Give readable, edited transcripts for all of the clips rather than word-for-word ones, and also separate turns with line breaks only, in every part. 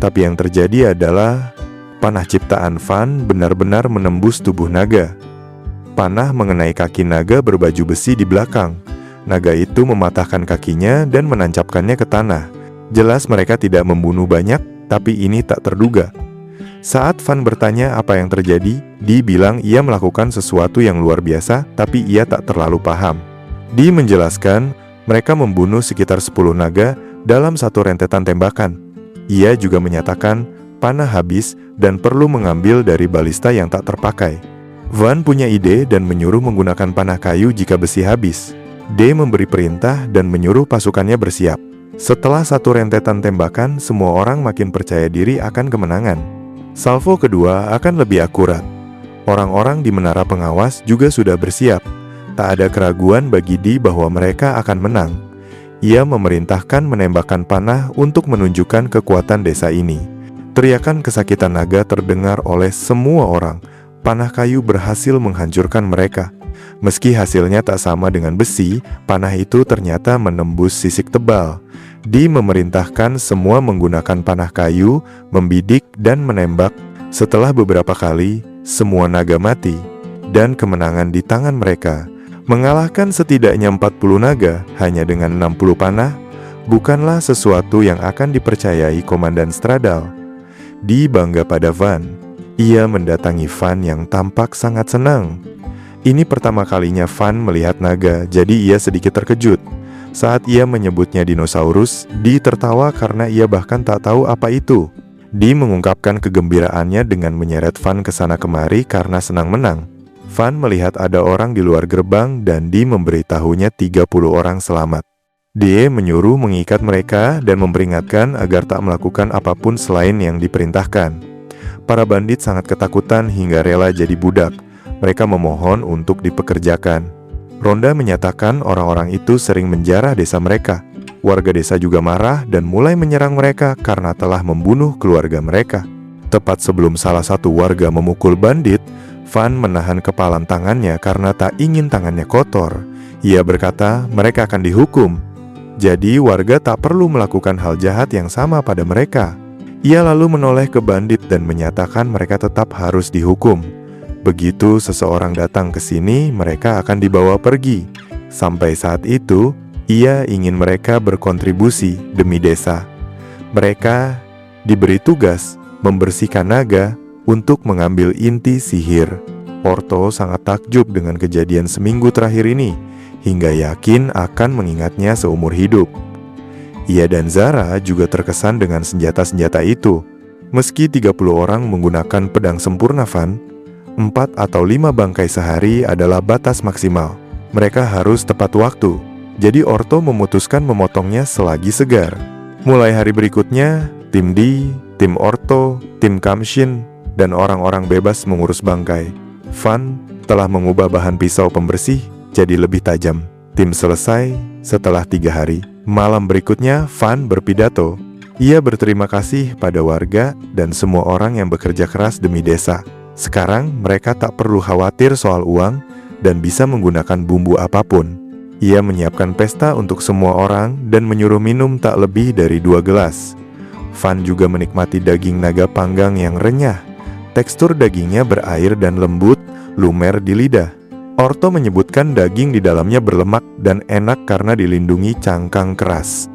Tapi yang terjadi adalah panah ciptaan Van benar-benar menembus tubuh naga. Panah mengenai kaki naga berbaju besi di belakang. Naga itu mematahkan kakinya dan menancapkannya ke tanah. Jelas mereka tidak membunuh banyak, tapi ini tak terduga. Saat Van bertanya apa yang terjadi, Di bilang ia melakukan sesuatu yang luar biasa, tapi ia tak terlalu paham. Di menjelaskan, mereka membunuh sekitar 10 naga dalam satu rentetan tembakan. Ia juga menyatakan panah habis dan perlu mengambil dari balista yang tak terpakai. Van punya ide dan menyuruh menggunakan panah kayu jika besi habis. D memberi perintah dan menyuruh pasukannya bersiap. Setelah satu rentetan tembakan, semua orang makin percaya diri akan kemenangan. Salvo kedua akan lebih akurat. Orang-orang di menara pengawas juga sudah bersiap. Tak ada keraguan bagi Di bahwa mereka akan menang. Ia memerintahkan menembakkan panah untuk menunjukkan kekuatan desa ini. Teriakan kesakitan naga terdengar oleh semua orang. Panah kayu berhasil menghancurkan mereka. Meski hasilnya tak sama dengan besi, panah itu ternyata menembus sisik tebal. Di memerintahkan semua menggunakan panah kayu, membidik dan menembak. Setelah beberapa kali, semua naga mati, dan kemenangan di tangan mereka. Mengalahkan setidaknya 40 naga hanya dengan 60 panah, bukanlah sesuatu yang akan dipercayai Komandan Stradal. Di bangga pada Van. Ia mendatangi Van yang tampak sangat senang. Ini pertama kalinya Van melihat naga, jadi ia sedikit terkejut. Saat ia menyebutnya dinosaurus, Di tertawa karena ia bahkan tak tahu apa itu. Di mengungkapkan kegembiraannya dengan menyeret Van ke sana kemari karena senang menang. Van melihat ada orang di luar gerbang dan Di memberitahunya 30 orang selamat. Dia menyuruh mengikat mereka dan memperingatkan agar tak melakukan apapun selain yang diperintahkan. Para bandit sangat ketakutan hingga rela jadi budak. Mereka memohon untuk dipekerjakan. Ronda menyatakan orang-orang itu sering menjarah desa mereka. Warga desa juga marah dan mulai menyerang mereka karena telah membunuh keluarga mereka. Tepat sebelum salah satu warga memukul bandit, Van menahan kepalan tangannya karena tak ingin tangannya kotor. Ia berkata mereka akan dihukum. Jadi warga tak perlu melakukan hal jahat yang sama pada mereka. Ia lalu menoleh ke bandit dan menyatakan mereka tetap harus dihukum. Begitu seseorang datang ke sini, mereka akan dibawa pergi. Sampai saat itu, ia ingin mereka berkontribusi demi desa. Mereka diberi tugas membersihkan naga untuk mengambil inti sihir. Orto sangat takjub dengan kejadian seminggu terakhir ini, hingga yakin akan mengingatnya seumur hidup. Ia dan Zara juga terkesan dengan senjata-senjata itu. Meski 30 orang menggunakan pedang sempurna Van, 4 atau 5 bangkai sehari adalah batas maksimal. Mereka harus tepat waktu, jadi Orto memutuskan memotongnya selagi segar. Mulai hari berikutnya, tim D, tim Orto, tim Kamshin, dan orang-orang bebas mengurus bangkai. Van telah mengubah bahan pisau pembersih jadi lebih tajam. Tim selesai setelah 3 hari. Malam berikutnya, Van berpidato. Ia berterima kasih pada warga dan semua orang yang bekerja keras demi desa. Sekarang mereka tak perlu khawatir soal uang dan bisa menggunakan bumbu apapun. Ia menyiapkan pesta untuk semua orang dan menyuruh minum tak lebih dari 2 gelas. Van juga menikmati daging naga panggang yang renyah. Tekstur dagingnya berair dan lembut, lumer di lidah. Orto menyebutkan daging di dalamnya berlemak dan enak karena dilindungi cangkang keras.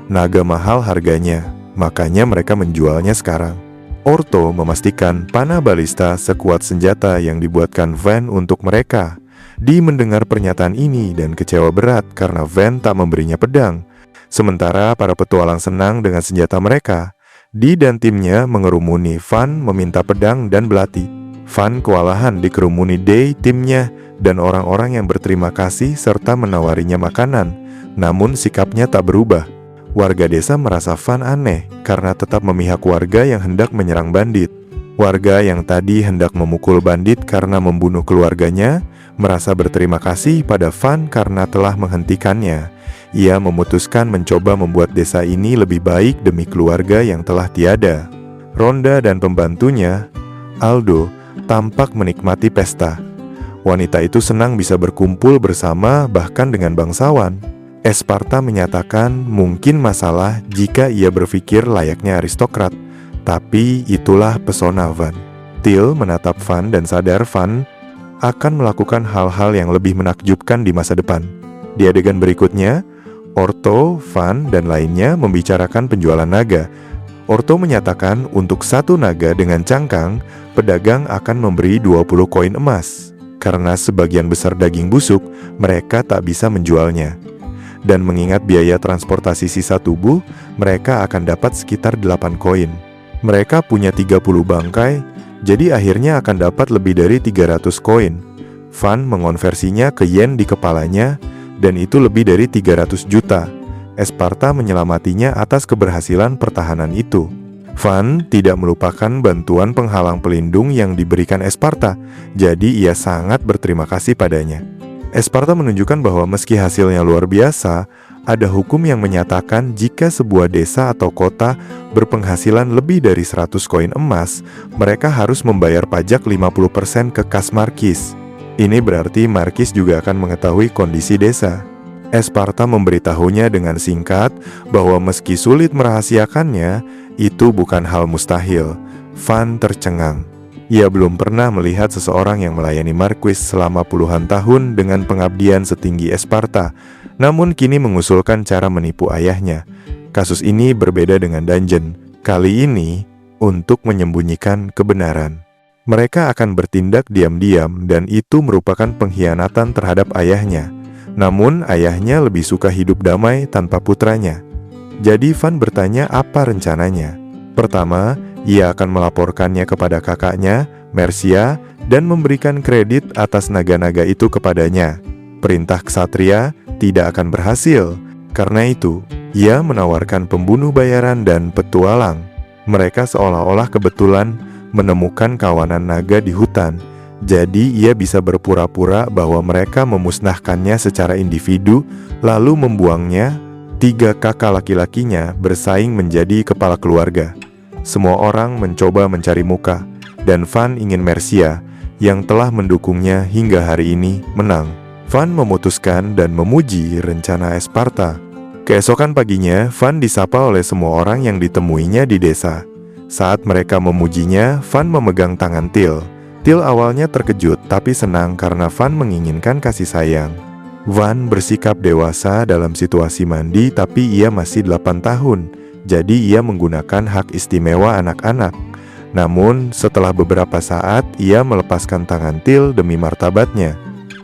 Naga mahal harganya, makanya mereka menjualnya sekarang. Orto memastikan panah balista sekuat senjata yang dibuatkan Van untuk mereka. Di mendengar pernyataan ini dan kecewa berat karena Van tak memberinya pedang. Sementara para petualang senang dengan senjata mereka, Di dan timnya mengerumuni Van meminta pedang dan belati. Van kewalahan dikerumuni D, timnya, dan orang-orang yang berterima kasih serta menawarinya makanan. Namun sikapnya tak berubah. Warga desa merasa Van aneh karena tetap memihak warga yang hendak menyerang bandit. Warga yang tadi hendak memukul bandit karena membunuh keluarganya merasa berterima kasih pada Van karena telah menghentikannya. Ia memutuskan mencoba membuat desa ini lebih baik demi keluarga yang telah tiada. Ronda dan pembantunya, Aldo, tampak menikmati pesta. Wanita itu senang bisa berkumpul bersama bahkan dengan bangsawan. Esparta menyatakan mungkin masalah jika ia berpikir layaknya aristokrat. Tapi itulah pesona Van. Till menatap Van dan sadar Van akan melakukan hal-hal yang lebih menakjubkan di masa depan. Di adegan berikutnya, Orto, Van, dan lainnya membicarakan penjualan naga. Orto menyatakan untuk satu naga dengan cangkang, pedagang akan memberi 20 koin emas. Karena sebagian besar daging busuk, mereka tak bisa menjualnya. Dan mengingat biaya transportasi sisa tubuh, mereka akan dapat sekitar 8 koin. Mereka punya 30 bangkai, jadi akhirnya akan dapat lebih dari 300 koin. Van mengonversinya ke yen di kepalanya, dan itu lebih dari 300 juta. Esparta menyelamatinya atas keberhasilan pertahanan itu. Van tidak melupakan bantuan penghalang pelindung yang diberikan Esparta, jadi ia sangat berterima kasih padanya. Esparta menunjukkan bahwa meski hasilnya luar biasa, ada hukum yang menyatakan jika sebuah desa atau kota berpenghasilan lebih dari 100 koin emas, mereka harus membayar pajak 50% ke kas markis. Ini berarti markis juga akan mengetahui kondisi desa. Esparta memberitahunya dengan singkat bahwa meski sulit merahasiakannya, itu bukan hal mustahil. Van tercengang. Ia belum pernah melihat seseorang yang melayani markis selama puluhan tahun dengan pengabdian setinggi Esparta, namun kini mengusulkan cara menipu ayahnya. Kasus ini berbeda dengan Dungeon. Kali ini, untuk menyembunyikan kebenaran. Mereka akan bertindak diam-diam dan itu merupakan pengkhianatan terhadap ayahnya. Namun ayahnya lebih suka hidup damai tanpa putranya. Jadi Van bertanya apa rencananya. Pertama, ia akan melaporkannya kepada kakaknya, Mercia, dan memberikan kredit atas naga-naga itu kepadanya. Perintah ksatria tidak akan berhasil. Karena itu, ia menawarkan pembunuh bayaran dan petualang. Mereka seolah-olah kebetulan menemukan kawanan naga di hutan. Jadi ia bisa berpura-pura bahwa mereka memusnahkannya secara individu, lalu membuangnya. 3 kakak laki-lakinya bersaing menjadi kepala keluarga. Semua orang mencoba mencari muka, dan Van ingin Mercia, yang telah mendukungnya hingga hari ini, menang. Van memutuskan dan memuji rencana Esparta. Keesokan paginya, Van disapa oleh semua orang yang ditemuinya di desa. Saat mereka memujinya, Van memegang tangan Till. Till awalnya terkejut, tapi senang karena Van menginginkan kasih sayang. Van bersikap dewasa dalam situasi mandi, tapi ia masih 8 tahun. Jadi ia menggunakan hak istimewa anak-anak. Namun setelah beberapa saat ia melepaskan tangan Till demi martabatnya.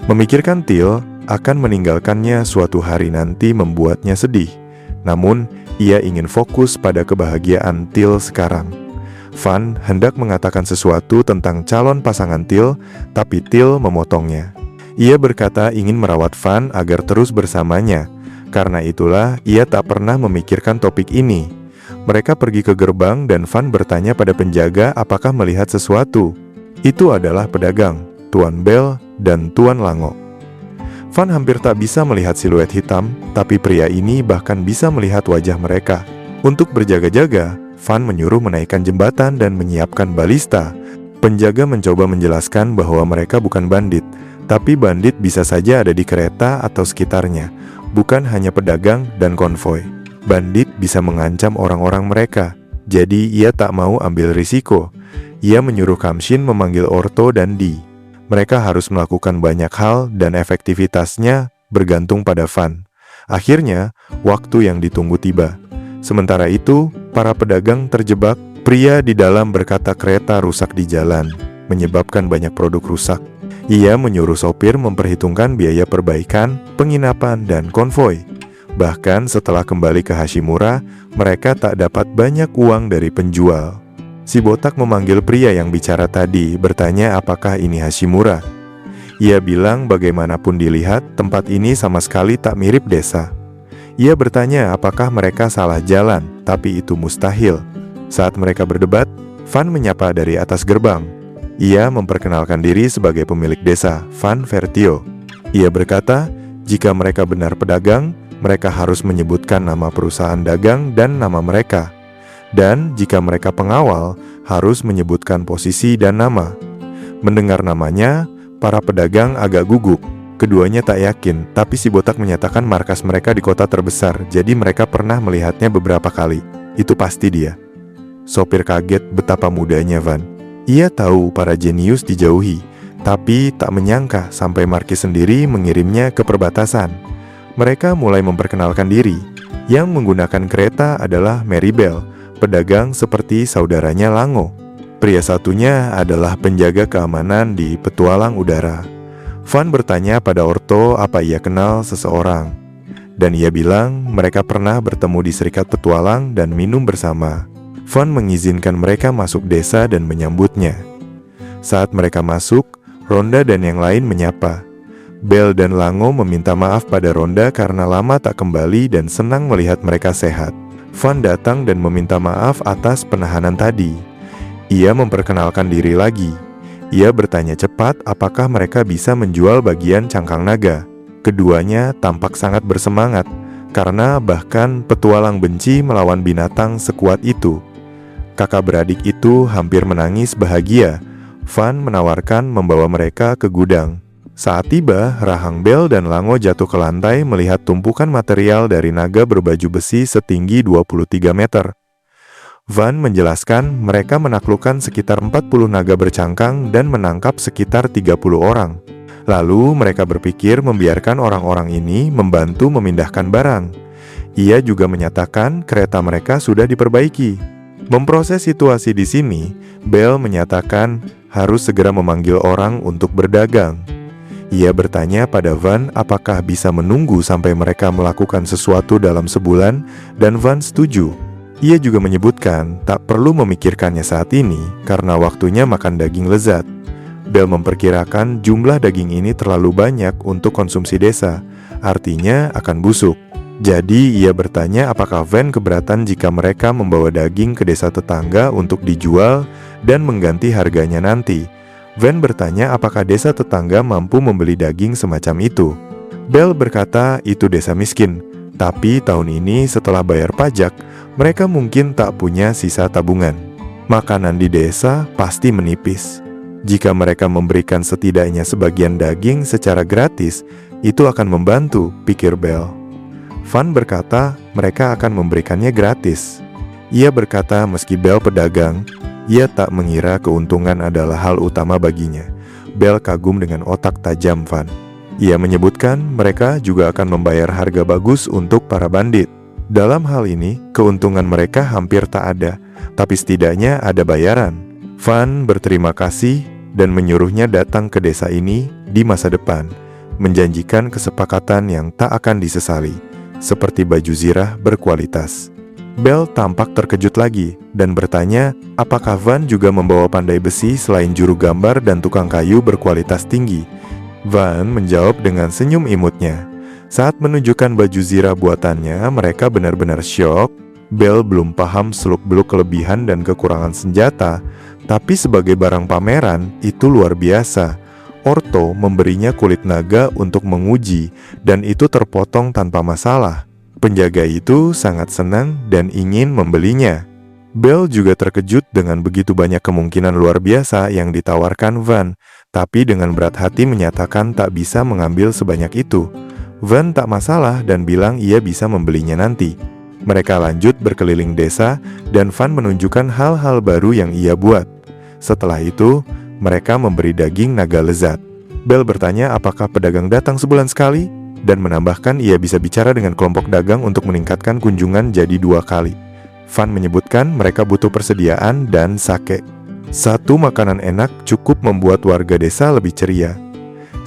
Memikirkan Till akan meninggalkannya suatu hari nanti membuatnya sedih. Namun ia ingin fokus pada kebahagiaan Till sekarang. Van hendak mengatakan sesuatu tentang calon pasangan Till, tapi Till memotongnya. Ia berkata ingin merawat Van agar terus bersamanya. Karena itulah ia tak pernah memikirkan topik ini. Mereka pergi ke gerbang dan Van bertanya pada penjaga apakah melihat sesuatu. Itu adalah pedagang, Tuan Bell dan Tuan Lango. Van hampir tak bisa melihat siluet hitam, tapi pria ini bahkan bisa melihat wajah mereka. Untuk berjaga-jaga, Van menyuruh menaikkan jembatan dan menyiapkan balista. Penjaga mencoba menjelaskan bahwa mereka bukan bandit, tapi bandit bisa saja ada di kereta atau sekitarnya. Bukan hanya pedagang dan konvoi. Bandit bisa mengancam orang-orang mereka, jadi ia tak mau ambil risiko. Ia menyuruh Kamshin memanggil Orto dan Di. Mereka harus melakukan banyak hal dan efektivitasnya bergantung pada Van. Akhirnya, waktu yang ditunggu tiba. Sementara itu, para pedagang terjebak. Pria di dalam berkata kereta rusak di jalan, menyebabkan banyak produk rusak. Ia menyuruh sopir memperhitungkan biaya perbaikan, penginapan, dan konvoi. Bahkan setelah kembali ke Hashimura, mereka tak dapat banyak uang dari penjual. Si botak memanggil pria yang bicara tadi, bertanya apakah ini Hashimura. Ia bilang bagaimanapun dilihat, tempat ini sama sekali tak mirip desa. Ia bertanya apakah mereka salah jalan, tapi itu mustahil. Saat mereka berdebat, Van menyapa dari atas gerbang. Ia memperkenalkan diri sebagai pemilik desa, Van Vertio. Ia berkata, jika mereka benar pedagang, mereka harus menyebutkan nama perusahaan dagang dan nama mereka. Dan jika mereka pengawal, harus menyebutkan posisi dan nama. Mendengar namanya, para pedagang agak gugup. Keduanya tak yakin, tapi si botak menyatakan markas mereka di kota terbesar, jadi mereka pernah melihatnya beberapa kali. Itu pasti dia. Sopir kaget betapa mudanya Van. Ia tahu para jenius dijauhi, tapi tak menyangka sampai Marquis sendiri mengirimnya ke perbatasan. Mereka mulai memperkenalkan diri. Yang menggunakan kereta adalah Mary Bell, pedagang seperti saudaranya Lango. Pria satunya adalah penjaga keamanan di petualang udara. Van bertanya pada Orto apa ia kenal seseorang. Dan ia bilang mereka pernah bertemu di Serikat Petualang dan minum bersama. Van mengizinkan mereka masuk desa dan menyambutnya. Saat mereka masuk, Ronda dan yang lain menyapa. Bell dan Lango meminta maaf pada Ronda karena lama tak kembali dan senang melihat mereka sehat. Van datang dan meminta maaf atas penahanan tadi. Ia memperkenalkan diri lagi. Ia bertanya cepat apakah mereka bisa menjual bagian cangkang naga. Keduanya tampak sangat bersemangat, karena bahkan petualang benci melawan binatang sekuat itu. Kakak beradik itu hampir menangis bahagia. Van menawarkan membawa mereka ke gudang. Saat tiba, rahang Bell dan Lango jatuh ke lantai melihat tumpukan material dari naga berbaju besi setinggi 23 meter. Van menjelaskan mereka menaklukkan sekitar 40 naga bercangkang dan menangkap sekitar 30 orang. Lalu mereka berpikir membiarkan orang-orang ini membantu memindahkan barang. Ia juga menyatakan kereta mereka sudah diperbaiki. Memproses situasi di sini, Bell menyatakan harus segera memanggil orang untuk berdagang. Ia bertanya pada Van apakah bisa menunggu sampai mereka melakukan sesuatu dalam sebulan, dan Van setuju. Ia juga menyebutkan tak perlu memikirkannya saat ini karena waktunya makan daging lezat. Bell memperkirakan jumlah daging ini terlalu banyak untuk konsumsi desa, artinya akan busuk. Jadi ia bertanya apakah Van keberatan jika mereka membawa daging ke desa tetangga untuk dijual dan mengganti harganya nanti. Van bertanya apakah desa tetangga mampu membeli daging semacam itu. Bell berkata itu desa miskin, tapi tahun ini setelah bayar pajak, mereka mungkin tak punya sisa tabungan. Makanan di desa pasti menipis. Jika mereka memberikan setidaknya sebagian daging secara gratis, itu akan membantu, pikir Bell. Van berkata mereka akan memberikannya gratis. Ia berkata meski Bell pedagang, ia tak mengira keuntungan adalah hal utama baginya. Bell kagum dengan otak tajam Van. Ia menyebutkan mereka juga akan membayar harga bagus untuk para bandit. Dalam hal ini, keuntungan mereka hampir tak ada, tapi setidaknya ada bayaran. Van berterima kasih dan menyuruhnya datang ke desa ini di masa depan, menjanjikan kesepakatan yang tak akan disesali, seperti baju zirah berkualitas. Bell tampak terkejut lagi dan bertanya apakah Van juga membawa pandai besi selain juru gambar dan tukang kayu berkualitas tinggi. Van menjawab dengan senyum imutnya. Saat menunjukkan baju zirah buatannya, mereka benar-benar syok. Bell belum paham seluk-beluk kelebihan dan kekurangan senjata, tapi sebagai barang pameran itu luar biasa. Orto memberinya kulit naga untuk menguji, dan itu terpotong tanpa masalah. Penjaga itu sangat senang dan ingin membelinya. Bell juga terkejut dengan begitu banyak kemungkinan luar biasa yang ditawarkan Van, tapi dengan berat hati menyatakan tak bisa mengambil sebanyak itu. Van tak masalah dan bilang ia bisa membelinya nanti. Mereka lanjut berkeliling desa dan Van menunjukkan hal-hal baru yang ia buat. Setelah itu, mereka memberi daging naga lezat. Bell bertanya apakah pedagang datang sebulan sekali, dan menambahkan ia bisa bicara dengan kelompok dagang untuk meningkatkan kunjungan jadi 2 kali. Van menyebutkan mereka butuh persediaan dan sake. Satu makanan enak cukup membuat warga desa lebih ceria.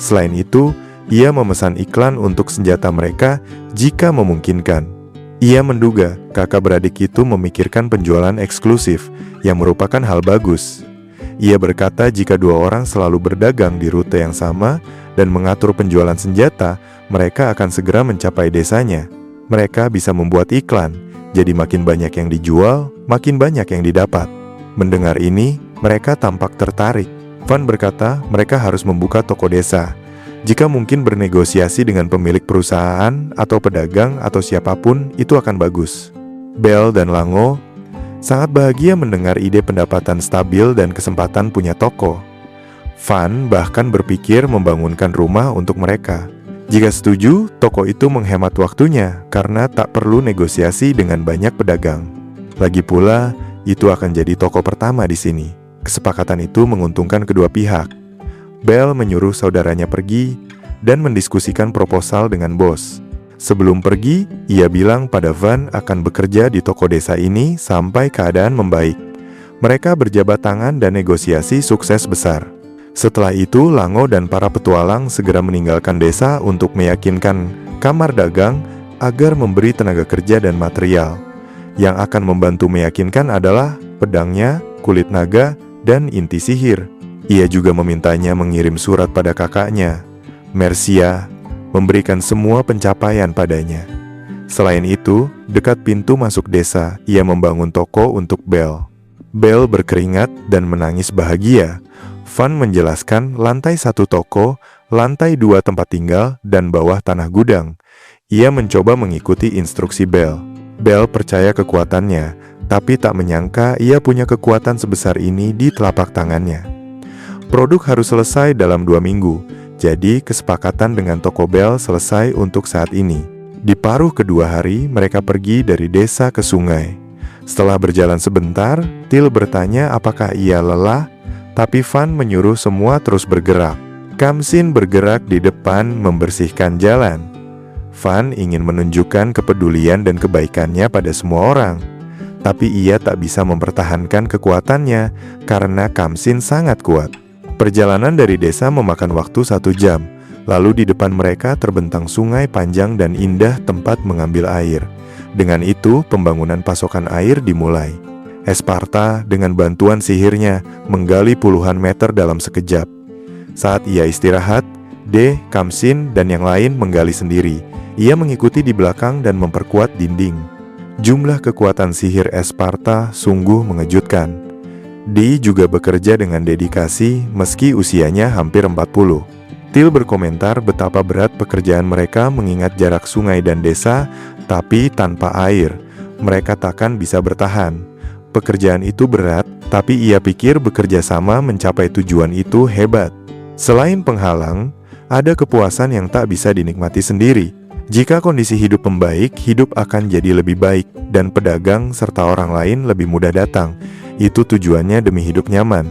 Selain itu, ia memesan iklan untuk senjata mereka jika memungkinkan. Ia menduga kakak beradik itu memikirkan penjualan eksklusif yang merupakan hal bagus. Ia berkata jika 2 orang selalu berdagang di rute yang sama dan mengatur penjualan senjata, mereka akan segera mencapai desanya. Mereka bisa membuat iklan, jadi makin banyak yang dijual, makin banyak yang didapat. Mendengar ini, mereka tampak tertarik. Van berkata mereka harus membuka toko desa. Jika mungkin bernegosiasi dengan pemilik perusahaan atau pedagang atau siapapun, itu akan bagus. Bell dan Lango sangat bahagia mendengar ide pendapatan stabil dan kesempatan punya toko. Van bahkan berpikir membangunkan rumah untuk mereka. Jika setuju, toko itu menghemat waktunya karena tak perlu negosiasi dengan banyak pedagang. Lagi pula, itu akan jadi toko pertama di sini. Kesepakatan itu menguntungkan kedua pihak. Belle menyuruh saudaranya pergi dan mendiskusikan proposal dengan bos. Sebelum pergi, ia bilang pada Van akan bekerja di toko desa ini sampai keadaan membaik. Mereka berjabat tangan dan negosiasi sukses besar. Setelah itu, Lango dan para petualang segera meninggalkan desa untuk meyakinkan kamar dagang agar memberi tenaga kerja dan material. Yang akan membantu meyakinkan adalah pedangnya, kulit naga, dan inti sihir. Ia juga memintanya mengirim surat pada kakaknya, Mercia, memberikan semua pencapaian padanya. Selain itu, dekat pintu masuk desa, ia membangun toko untuk Belle. Belle berkeringat dan menangis bahagia. Van menjelaskan lantai 1 toko, lantai 2 tempat tinggal, dan bawah tanah gudang. Ia mencoba mengikuti instruksi Belle. Belle percaya kekuatannya, tapi tak menyangka ia punya kekuatan sebesar ini di telapak tangannya. Produk harus selesai dalam 2 minggu, jadi kesepakatan dengan toko Belle selesai untuk saat ini. Di paruh kedua hari, mereka pergi dari desa ke sungai. Setelah berjalan sebentar, Till bertanya apakah ia lelah, tapi Van menyuruh semua terus bergerak. Kamsin bergerak di depan membersihkan jalan. Van ingin menunjukkan kepedulian dan kebaikannya pada semua orang, tapi ia tak bisa mempertahankan kekuatannya karena Kamsin sangat kuat. Perjalanan dari desa memakan waktu 1 jam, lalu di depan mereka terbentang sungai panjang dan indah tempat mengambil air. Dengan itu, pembangunan pasokan air dimulai. Esparta dengan bantuan sihirnya menggali puluhan meter dalam sekejap. Saat ia istirahat, Kamsin, dan yang lain menggali sendiri. Ia mengikuti di belakang dan memperkuat dinding. Jumlah kekuatan sihir Esparta sungguh mengejutkan. Juga bekerja dengan dedikasi meski usianya hampir 40. Till berkomentar betapa berat pekerjaan mereka mengingat jarak sungai dan desa, tapi tanpa air, mereka takkan bisa bertahan. Pekerjaan itu berat, tapi ia pikir bekerja sama mencapai tujuan itu hebat. Selain penghalang, ada kepuasan yang tak bisa dinikmati sendiri. Jika kondisi hidup membaik, hidup akan jadi lebih baik, dan pedagang serta orang lain lebih mudah datang. Itu tujuannya demi hidup nyaman.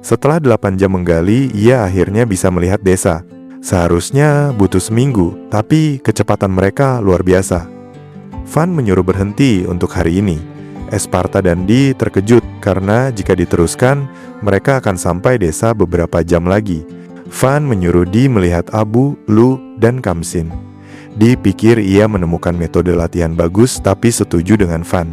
Setelah 8 jam menggali, ia akhirnya bisa melihat desa. Seharusnya butuh seminggu, tapi kecepatan mereka luar biasa. Van menyuruh berhenti untuk hari ini. Esparta dan terkejut karena jika diteruskan, mereka akan sampai desa beberapa jam lagi. Van menyuruh melihat Abu, Lu, dan Kamsin. Pikir ia menemukan metode latihan bagus, tapi setuju dengan Van.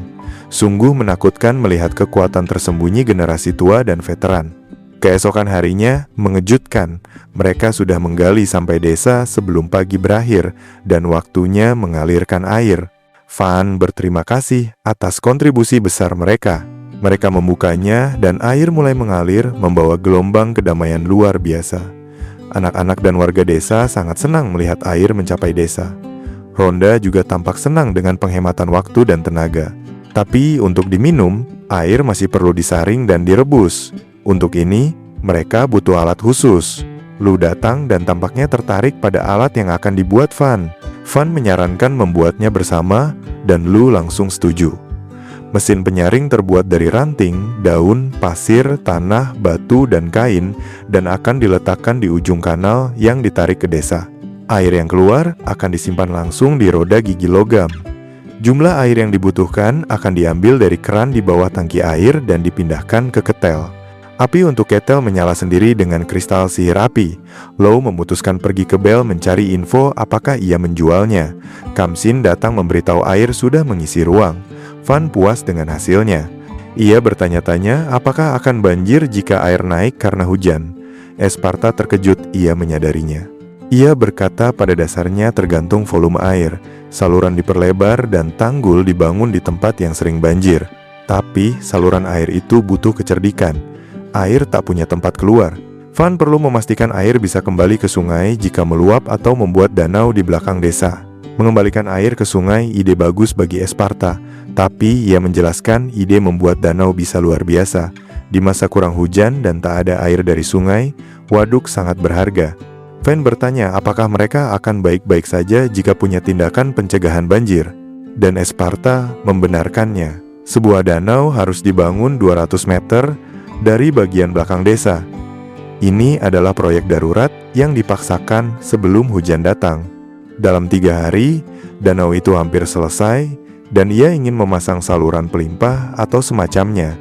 Sungguh menakutkan melihat kekuatan tersembunyi generasi tua dan veteran. Keesokan harinya mengejutkan. Mereka sudah menggali sampai desa sebelum pagi berakhir dan waktunya mengalirkan air. Van berterima kasih atas kontribusi besar mereka. Mereka membukanya dan air mulai mengalir membawa gelombang kedamaian luar biasa. Anak-anak dan warga desa sangat senang melihat air mencapai desa. Ronda juga tampak senang dengan penghematan waktu dan tenaga. Tapi untuk diminum, air masih perlu disaring dan direbus. Untuk ini, mereka butuh alat khusus. Lu datang dan tampaknya tertarik pada alat yang akan dibuat Van. Van menyarankan membuatnya bersama, dan Lu langsung setuju. Mesin penyaring terbuat dari ranting, daun, pasir, tanah, batu, dan kain, dan akan diletakkan di ujung kanal yang ditarik ke desa. Air yang keluar akan disimpan langsung di roda gigi logam. Jumlah air yang dibutuhkan akan diambil dari keran di bawah tangki air dan dipindahkan ke ketel. Api untuk ketel menyala sendiri dengan kristal sihir api. Low memutuskan pergi ke Belle mencari info apakah ia menjualnya. Kamsin datang memberitahu air sudah mengisi ruang. Van puas dengan hasilnya. Ia bertanya-tanya apakah akan banjir jika air naik karena hujan. Esparta terkejut ia menyadarinya. Ia berkata pada dasarnya tergantung volume air. Saluran diperlebar dan tanggul dibangun di tempat yang sering banjir. Tapi saluran air itu butuh kecerdikan. Air tak punya tempat keluar. Van perlu memastikan air bisa kembali ke sungai jika meluap atau membuat danau di belakang desa. Mengembalikan air ke sungai ide bagus bagi Esparta, tapi ia menjelaskan ide membuat danau bisa luar biasa. Di masa kurang hujan dan tak ada air dari sungai, waduk sangat berharga. Van bertanya apakah mereka akan baik-baik saja jika punya tindakan pencegahan banjir, dan Esparta membenarkannya. Sebuah danau harus dibangun 200 meter dari bagian belakang desa. Ini adalah proyek darurat yang dipaksakan sebelum hujan datang. Dalam 3 hari, danau itu hampir selesai dan ia ingin memasang saluran pelimpah atau semacamnya,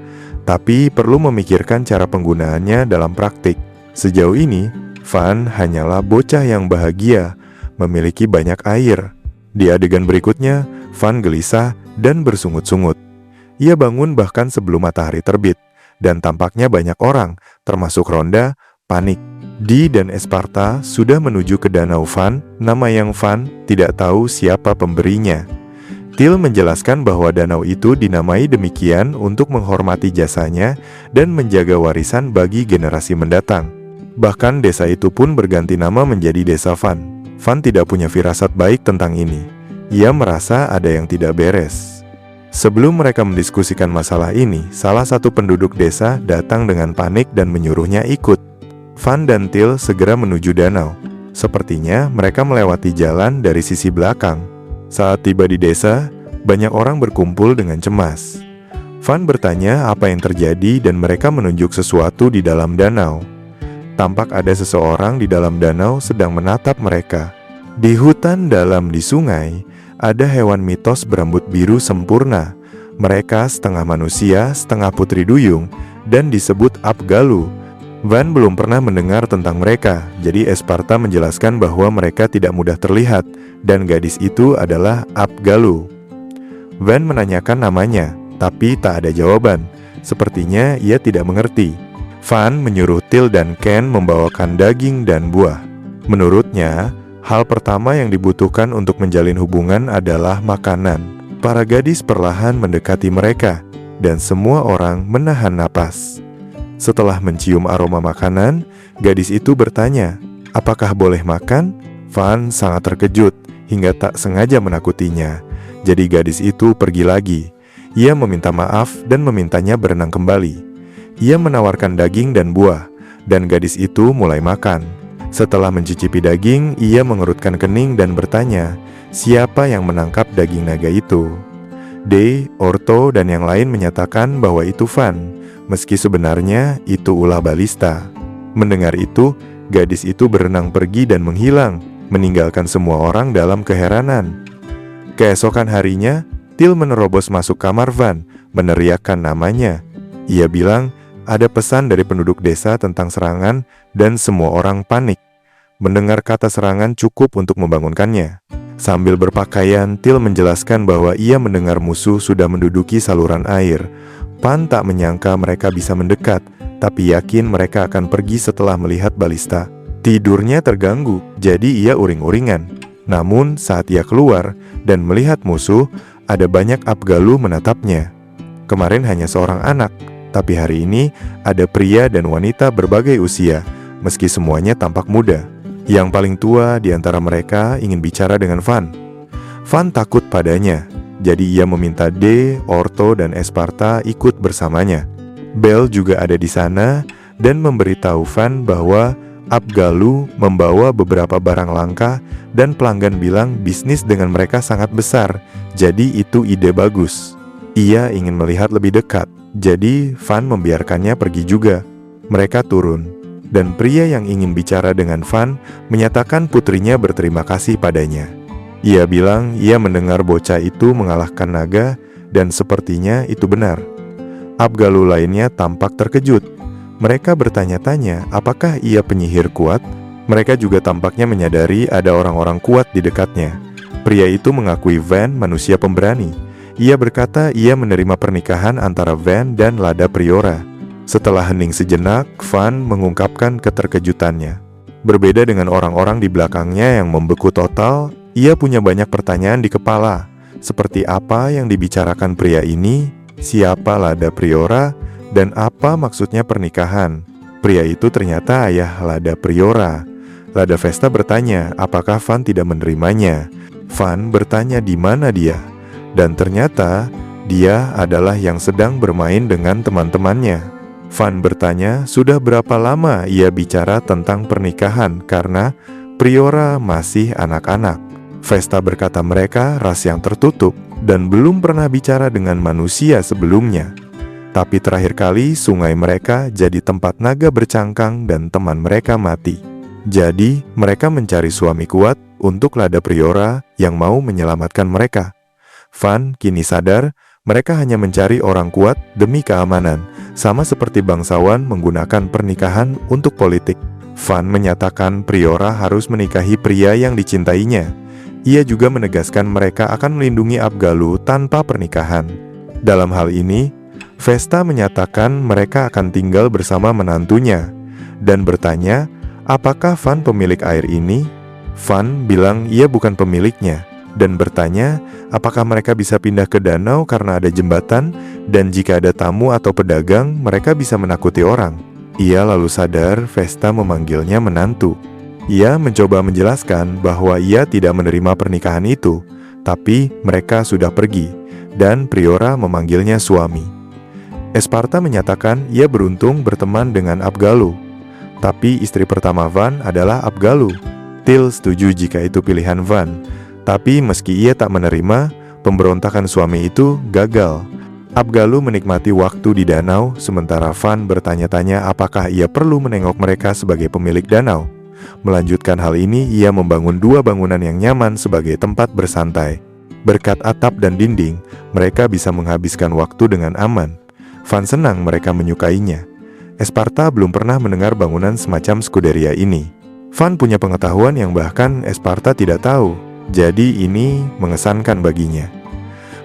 tapi perlu memikirkan cara penggunaannya dalam praktik. Sejauh ini, Van hanyalah bocah yang bahagia, memiliki banyak air. Di adegan berikutnya, Van gelisah dan bersungut-sungut. Ia bangun bahkan sebelum matahari terbit, dan tampaknya banyak orang, termasuk Ronda, panik. Dee dan Esparta sudah menuju ke danau Van, nama yang Van tidak tahu siapa pemberinya. Till menjelaskan bahwa danau itu dinamai demikian untuk menghormati jasanya dan menjaga warisan bagi generasi mendatang. Bahkan desa itu pun berganti nama menjadi Desa Van. Van tidak punya firasat baik tentang ini. Ia merasa ada yang tidak beres. Sebelum mereka mendiskusikan masalah ini, salah satu penduduk desa datang dengan panik dan menyuruhnya ikut. Van dan Till segera menuju danau. Sepertinya mereka melewati jalan dari sisi belakang. Saat tiba di desa, banyak orang berkumpul dengan cemas. Van bertanya apa yang terjadi dan mereka menunjuk sesuatu di dalam danau. Tampak ada seseorang di dalam danau sedang menatap mereka. Di hutan dalam di sungai, ada hewan mitos berambut biru sempurna. Mereka setengah manusia, setengah putri duyung, dan disebut Apgalu. Van belum pernah mendengar tentang mereka, jadi Esparta menjelaskan bahwa mereka tidak mudah terlihat, dan gadis itu adalah Apgalu. Van menanyakan namanya, tapi tak ada jawaban. Sepertinya ia tidak mengerti. Van menyuruh Till dan Ken membawakan daging dan buah. Menurutnya, hal pertama yang dibutuhkan untuk menjalin hubungan adalah makanan. Para gadis perlahan mendekati mereka, dan semua orang menahan napas. Setelah mencium aroma makanan, gadis itu bertanya, "Apakah boleh makan?" Van sangat terkejut, hingga tak sengaja menakutinya. Jadi gadis itu pergi lagi. Ia meminta maaf dan memintanya berenang kembali. Ia menawarkan daging dan buah, dan gadis itu mulai makan. Setelah mencicipi daging, ia mengerutkan kening dan bertanya, siapa yang menangkap daging naga itu? Dee, Orto, dan yang lain menyatakan bahwa itu Van, meski sebenarnya itu ulah balista. Mendengar itu, gadis itu berenang pergi dan menghilang, meninggalkan semua orang dalam keheranan. Keesokan harinya, Till menerobos masuk kamar Van, meneriakkan namanya. Ia bilang, ada pesan dari penduduk desa tentang serangan dan semua orang panik. Mendengar kata serangan cukup untuk membangunkannya. Sambil berpakaian, Till menjelaskan bahwa ia mendengar musuh sudah menduduki saluran air. Van tak menyangka mereka bisa mendekat, tapi yakin mereka akan pergi setelah melihat balista. Tidurnya terganggu, jadi ia uring-uringan. Namun saat ia keluar dan melihat musuh, ada banyak Apgalu menatapnya. Kemarin hanya seorang anak, tapi hari ini ada pria dan wanita berbagai usia, meski semuanya tampak muda. Yang paling tua di antara mereka ingin bicara dengan Van. Van takut padanya, jadi ia meminta Dee, Orto, dan Esparta ikut bersamanya. Bel juga ada di sana dan memberitahu Van bahwa Apgalu membawa beberapa barang langka dan pelanggan bilang bisnis dengan mereka sangat besar, jadi itu ide bagus. Ia ingin melihat lebih dekat, jadi Van membiarkannya pergi juga. Mereka turun, dan pria yang ingin bicara dengan Van menyatakan putrinya berterima kasih padanya. Ia bilang ia mendengar bocah itu mengalahkan naga, dan sepertinya itu benar. Apgalu lainnya tampak terkejut. Mereka bertanya-tanya apakah ia penyihir kuat. Mereka juga tampaknya menyadari ada orang-orang kuat di dekatnya. Pria itu mengakui Van manusia pemberani. Ia berkata ia menerima pernikahan antara Van dan Lada Priora. Setelah hening sejenak, Van mengungkapkan keterkejutannya. Berbeda dengan orang-orang di belakangnya yang membeku total, ia punya banyak pertanyaan di kepala. Seperti apa yang dibicarakan pria ini, siapa Lada Priora, dan apa maksudnya pernikahan. Pria itu ternyata ayah Lada Priora. Lada Vesta bertanya apakah Van tidak menerimanya. Van bertanya di mana dia. Dan ternyata dia adalah yang sedang bermain dengan teman-temannya. Van bertanya sudah berapa lama ia bicara tentang pernikahan karena Priora masih anak-anak. Vesta berkata mereka ras yang tertutup dan belum pernah bicara dengan manusia sebelumnya. Tapi terakhir kali sungai mereka jadi tempat naga bercangkang dan teman mereka mati. Jadi mereka mencari suami kuat untuk Lada Priora yang mau menyelamatkan mereka. Van kini sadar mereka hanya mencari orang kuat demi keamanan, sama seperti bangsawan menggunakan pernikahan untuk politik. Van menyatakan Priora harus menikahi pria yang dicintainya. Ia juga menegaskan mereka akan melindungi Abgalu tanpa pernikahan. Dalam hal ini, Vesta menyatakan mereka akan tinggal bersama menantunya, dan bertanya, apakah Van pemilik air ini? Van bilang ia bukan pemiliknya, dan bertanya apakah mereka bisa pindah ke danau karena ada jembatan, dan jika ada tamu atau pedagang, mereka bisa menakuti orang. Ia lalu sadar Vesta memanggilnya menantu. Ia mencoba menjelaskan bahwa ia tidak menerima pernikahan itu, tapi mereka sudah pergi, dan Priora memanggilnya suami. Esparta menyatakan ia beruntung berteman dengan Abgalu, tapi istri pertama Van adalah Abgalu. Til setuju jika itu pilihan Van, tapi meski ia tak menerima, pemberontakan suami itu gagal. Abgalu menikmati waktu di danau, sementara Van bertanya-tanya apakah ia perlu menengok mereka sebagai pemilik danau. Melanjutkan hal ini, ia membangun 2 bangunan yang nyaman sebagai tempat bersantai. Berkat atap dan dinding, mereka bisa menghabiskan waktu dengan aman. Van senang mereka menyukainya. Esparta belum pernah mendengar bangunan semacam Scuderia ini. Van punya pengetahuan yang bahkan Esparta tidak tahu, jadi ini mengesankan baginya.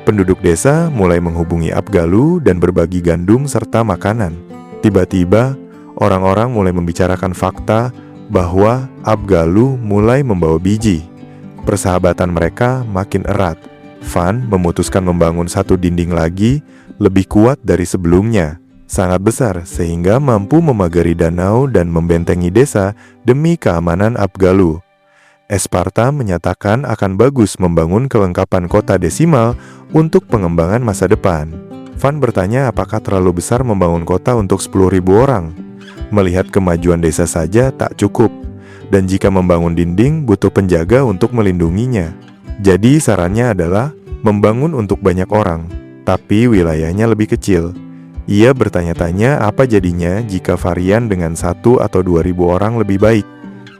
Penduduk desa mulai menghubungi Abgalu dan berbagi gandum serta makanan. Tiba-tiba, orang-orang mulai membicarakan fakta bahwa Abgalu mulai membawa biji. Persahabatan mereka makin erat. Van memutuskan membangun satu dinding lagi, lebih kuat dari sebelumnya, sangat besar sehingga mampu memagari danau dan membentengi desa demi keamanan Abgalu. Esparta menyatakan akan bagus membangun kelengkapan kota desimal untuk pengembangan masa depan. Van bertanya apakah terlalu besar membangun kota untuk 10.000 orang. Melihat kemajuan desa saja tak cukup, dan jika membangun dinding butuh penjaga untuk melindunginya. Jadi sarannya adalah membangun untuk banyak orang, tapi wilayahnya lebih kecil. Ia bertanya-tanya apa jadinya jika varian dengan 1 atau 2.000 orang lebih baik.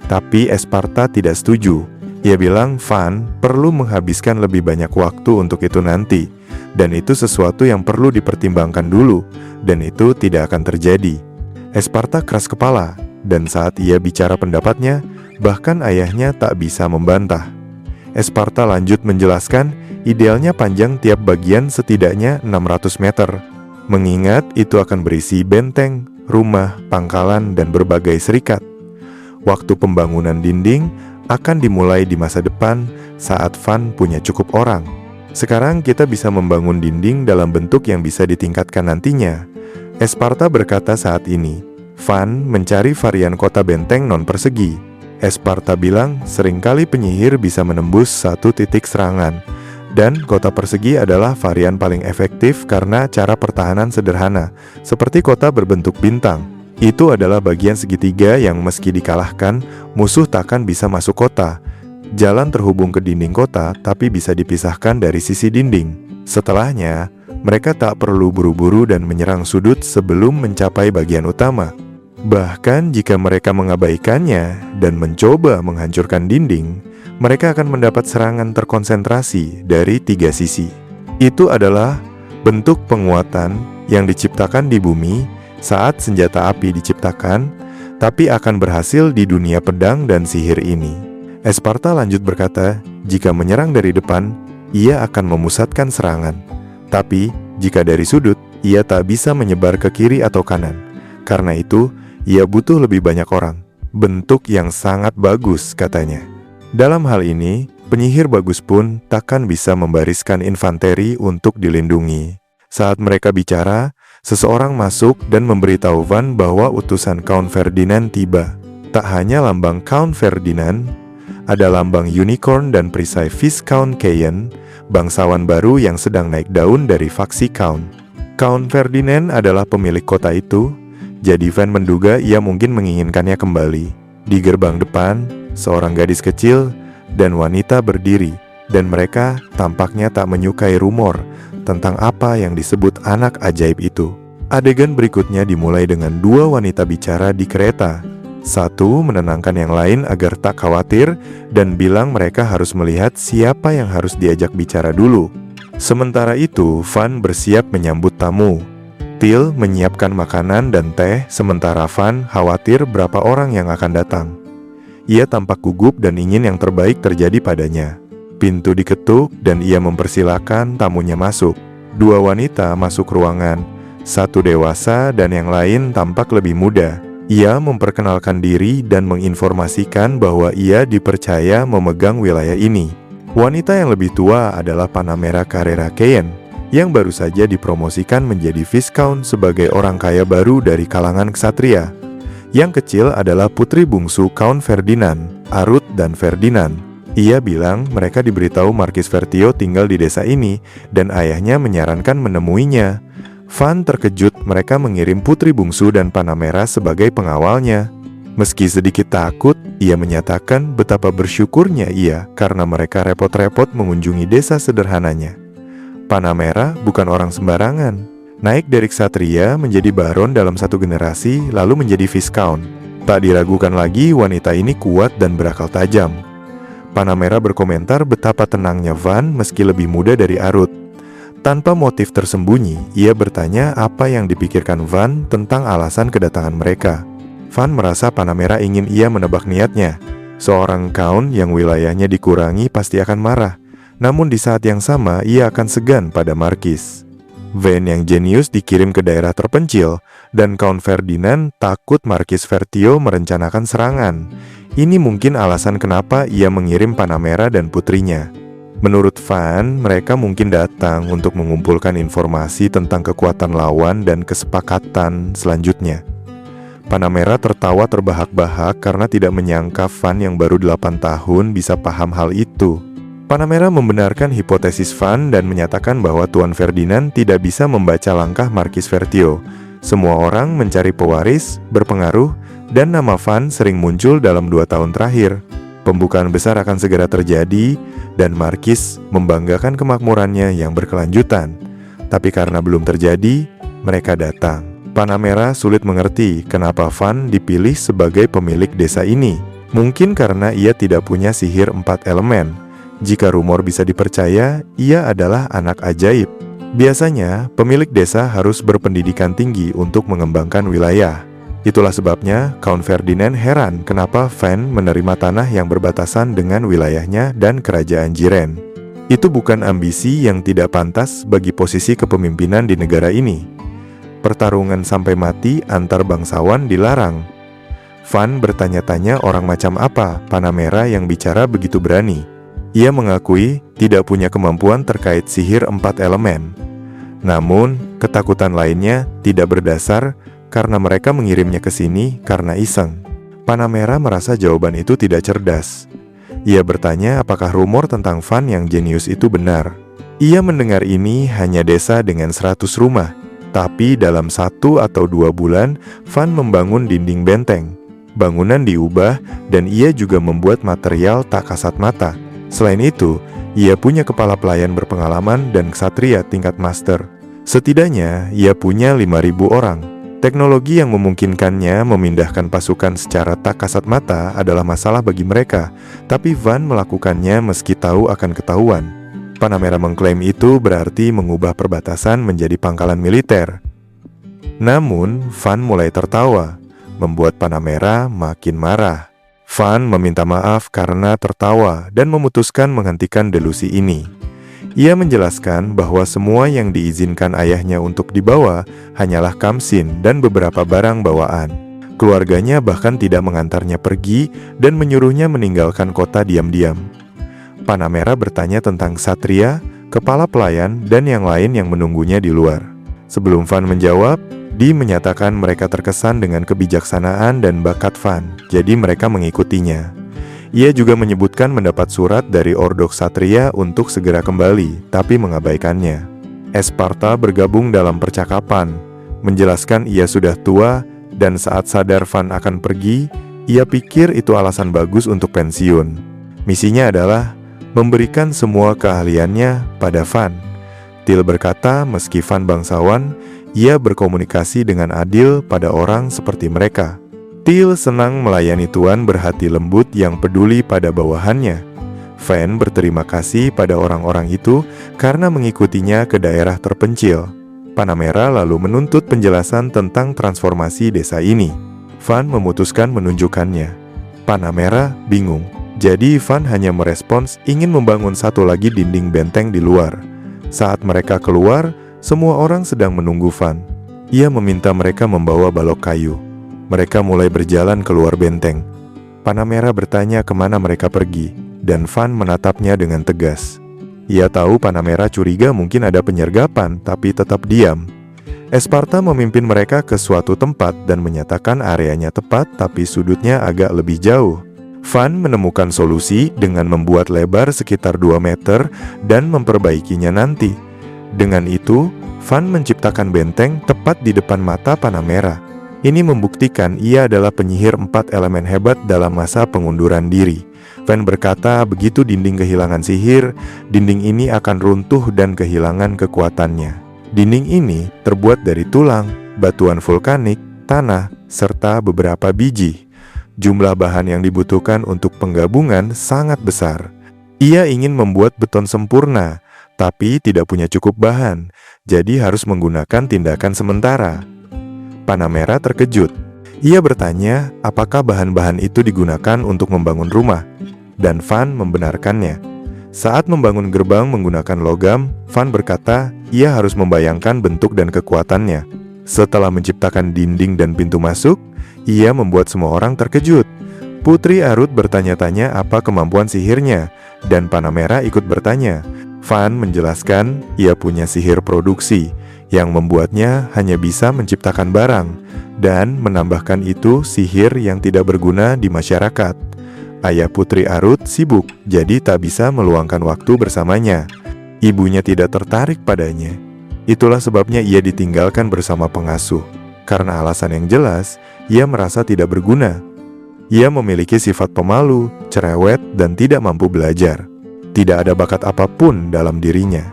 Tapi Esparta tidak setuju. Ia bilang Van perlu menghabiskan lebih banyak waktu untuk itu nanti, dan itu sesuatu yang perlu dipertimbangkan dulu, dan itu tidak akan terjadi. Esparta keras kepala, dan saat ia bicara pendapatnya, bahkan ayahnya tak bisa membantah. Esparta lanjut menjelaskan, idealnya panjang tiap bagian setidaknya 600 meter. Mengingat itu akan berisi benteng, rumah, pangkalan, dan berbagai serikat. Waktu pembangunan dinding akan dimulai di masa depan saat Van punya cukup orang. Sekarang kita bisa membangun dinding dalam bentuk yang bisa ditingkatkan nantinya. Esparta berkata saat ini, Van mencari varian kota benteng non-persegi. Esparta bilang seringkali penyihir bisa menembus satu titik serangan, dan kota persegi adalah varian paling efektif karena cara pertahanan sederhana, seperti kota berbentuk bintang. Itu adalah bagian segitiga yang meski dikalahkan, musuh takkan bisa masuk kota. Jalan terhubung ke dinding kota, tapi bisa dipisahkan dari sisi dinding. Setelahnya, mereka tak perlu buru-buru dan menyerang sudut sebelum mencapai bagian utama. Bahkan jika mereka mengabaikannya dan mencoba menghancurkan dinding, mereka akan mendapat serangan terkonsentrasi dari 3 sisi. Itu adalah bentuk penguatan yang diciptakan di bumi saat senjata api diciptakan, tapi akan berhasil di dunia pedang dan sihir ini. Esparta lanjut berkata, jika menyerang dari depan, ia akan memusatkan serangan. Tapi, jika dari sudut, ia tak bisa menyebar ke kiri atau kanan. Karena itu, ia butuh lebih banyak orang. Bentuk yang sangat bagus, katanya. Dalam hal ini, penyihir bagus pun takkan bisa membariskan infanteri untuk dilindungi. Saat mereka bicara, seseorang masuk dan memberitahu Van bahwa utusan Count Ferdinand tiba. Tak hanya lambang Count Ferdinand, ada lambang unicorn dan perisai Viscount Cayen, bangsawan baru yang sedang naik daun dari faksi Count. Count Ferdinand adalah pemilik kota itu, jadi Van menduga ia mungkin menginginkannya kembali. Di gerbang depan, seorang gadis kecil dan wanita berdiri. dan mereka tampaknya tak menyukai rumor tentang apa yang disebut anak ajaib itu. Adegan berikutnya dimulai dengan dua wanita bicara di kereta. Satu menenangkan yang lain agar tak khawatir dan bilang mereka harus melihat siapa yang harus diajak bicara dulu. Sementara itu, Van bersiap menyambut tamu. Till menyiapkan makanan dan teh, sementara Van khawatir berapa orang yang akan datang. Ia tampak gugup dan ingin yang terbaik terjadi padanya. Pintu diketuk dan ia mempersilakan tamunya masuk. Dua wanita masuk ruangan, satu dewasa dan yang lain tampak lebih muda. Ia memperkenalkan diri dan menginformasikan bahwa ia dipercaya memegang wilayah ini. Wanita yang lebih tua adalah Panamera Carrera Cayen, yang baru saja dipromosikan menjadi Viscount sebagai orang kaya baru dari kalangan ksatria. Yang kecil adalah putri bungsu Count Ferdinand, Arut dan Ferdinand. Ia bilang mereka diberitahu Markis Vertio tinggal di desa ini dan ayahnya menyarankan menemuinya. Van terkejut mereka mengirim putri bungsu dan Panamera sebagai pengawalnya. Meski sedikit takut, ia menyatakan betapa bersyukurnya ia karena mereka repot-repot mengunjungi desa sederhananya. Panamera bukan orang sembarangan. Naik dari ksatria menjadi baron dalam satu generasi, lalu menjadi Viscount. Tak diragukan lagi wanita ini kuat dan berakal tajam. Panamera berkomentar betapa tenangnya Van meski lebih muda dari Arut. Tanpa motif tersembunyi, ia bertanya apa yang dipikirkan Van tentang alasan kedatangan mereka. Van merasa Panamera ingin ia menebak niatnya. Seorang count yang wilayahnya dikurangi pasti akan marah. Namun di saat yang sama, ia akan segan pada Markis. Van yang jenius dikirim ke daerah terpencil, dan Count Ferdinand takut Markis Vertio merencanakan serangan. Ini mungkin alasan kenapa ia mengirim Panamera dan putrinya. Menurut Van, mereka mungkin datang untuk mengumpulkan informasi tentang kekuatan lawan dan kesepakatan selanjutnya. Panamera tertawa terbahak-bahak karena tidak menyangka Van yang baru 8 tahun bisa paham hal itu. Panamera membenarkan hipotesis Van dan menyatakan bahwa Tuan Ferdinand tidak bisa membaca langkah Markis Vertio. Semua orang mencari pewaris, berpengaruh, dan nama Van sering muncul dalam 2 tahun terakhir. Pembukaan besar akan segera terjadi, dan Markis membanggakan kemakmurannya yang berkelanjutan. Tapi karena belum terjadi, mereka datang. Panamera sulit mengerti kenapa Van dipilih sebagai pemilik desa ini. Mungkin karena ia tidak punya sihir 4 elemen. Jika rumor bisa dipercaya, ia adalah anak ajaib. Biasanya, pemilik desa harus berpendidikan tinggi untuk mengembangkan wilayah. Itulah sebabnya Count Ferdinand heran kenapa Van menerima tanah yang berbatasan dengan wilayahnya dan kerajaan Jiren. Itu bukan ambisi yang tidak pantas bagi posisi kepemimpinan di negara ini. Pertarungan sampai mati antar bangsawan dilarang. Van bertanya-tanya orang macam apa Panamera yang bicara begitu berani. Ia mengakui tidak punya kemampuan terkait sihir 4 elemen. Namun, ketakutan lainnya tidak berdasar karena mereka mengirimnya ke sini karena iseng. Panamera merasa jawaban itu tidak cerdas. Ia bertanya apakah rumor tentang Van yang jenius itu benar. Ia mendengar ini hanya desa dengan 100 rumah. Tapi dalam 1 atau 2 bulan, Van membangun dinding benteng. Bangunan diubah dan ia juga membuat material tak kasat mata. Selain itu, ia punya kepala pelayan berpengalaman dan ksatria tingkat master. Setidaknya, ia punya 5.000 orang. Teknologi yang memungkinkannya memindahkan pasukan secara tak kasat mata adalah masalah bagi mereka, tapi Van melakukannya meski tahu akan ketahuan. Panamera mengklaim itu berarti mengubah perbatasan menjadi pangkalan militer. Namun, Van mulai tertawa, membuat Panamera makin marah. Van meminta maaf karena tertawa dan memutuskan menghentikan delusi ini. Ia menjelaskan bahwa semua yang diizinkan ayahnya untuk dibawa hanyalah kamsin dan beberapa barang bawaan. Keluarganya bahkan tidak mengantarnya pergi dan menyuruhnya meninggalkan kota diam-diam. Panamera bertanya tentang ksatria, kepala pelayan, dan yang lain yang menunggunya di luar. Sebelum Van menjawab, Di menyatakan mereka terkesan dengan kebijaksanaan dan bakat Van, jadi mereka mengikutinya. Ia juga menyebutkan mendapat surat dari Ordo Ksatria untuk segera kembali, tapi mengabaikannya. Esparta bergabung dalam percakapan, menjelaskan ia sudah tua, dan saat sadar Van akan pergi, ia pikir itu alasan bagus untuk pensiun. Misinya adalah memberikan semua keahliannya pada Van. Till berkata, meski Van bangsawan, ia berkomunikasi dengan adil pada orang seperti mereka. Till senang melayani tuan berhati lembut yang peduli pada bawahannya. Van berterima kasih pada orang-orang itu karena mengikutinya ke daerah terpencil. Panamera lalu menuntut penjelasan tentang transformasi desa ini. Van memutuskan menunjukkannya. Panamera bingung. Jadi Van hanya merespons ingin membangun satu lagi dinding benteng di luar. Saat mereka keluar, semua orang sedang menunggu Van. Ia meminta mereka membawa balok kayu. Mereka mulai berjalan keluar benteng. Panamera bertanya kemana mereka pergi, dan Van menatapnya dengan tegas. Ia tahu Panamera curiga mungkin ada penyergapan, tapi tetap diam. Esparta memimpin mereka ke suatu tempat dan menyatakan areanya tepat, tapi sudutnya agak lebih jauh. Van menemukan solusi dengan membuat lebar sekitar 2 meter dan memperbaikinya nanti. Dengan itu, Van menciptakan benteng tepat di depan mata Panamera. Ini membuktikan ia adalah penyihir 4 elemen hebat dalam masa pengunduran diri. Van berkata, begitu dinding kehilangan sihir, dinding ini akan runtuh dan kehilangan kekuatannya. Dinding ini terbuat dari tulang, batuan vulkanik, tanah, serta beberapa biji. Jumlah bahan yang dibutuhkan untuk penggabungan sangat besar. Ia ingin membuat beton sempurna, tapi tidak punya cukup bahan, jadi harus menggunakan tindakan sementara. Panamera terkejut. Ia bertanya apakah bahan-bahan itu digunakan untuk membangun rumah, dan Van membenarkannya. Saat membangun gerbang menggunakan logam, Van berkata ia harus membayangkan bentuk dan kekuatannya. Setelah menciptakan dinding dan pintu masuk, ia membuat semua orang terkejut. Putri Arut bertanya-tanya apa kemampuan sihirnya, dan Panamera ikut bertanya. Van menjelaskan ia punya sihir produksi, yang membuatnya hanya bisa menciptakan barang, dan menambahkan itu sihir yang tidak berguna di masyarakat. Ayah Putri Arut sibuk, jadi tak bisa meluangkan waktu bersamanya. Ibunya tidak tertarik padanya. Itulah sebabnya ia ditinggalkan bersama pengasuh. Karena alasan yang jelas, ia merasa tidak berguna. Ia memiliki sifat pemalu, cerewet, dan tidak mampu belajar. Tidak ada bakat apapun dalam dirinya.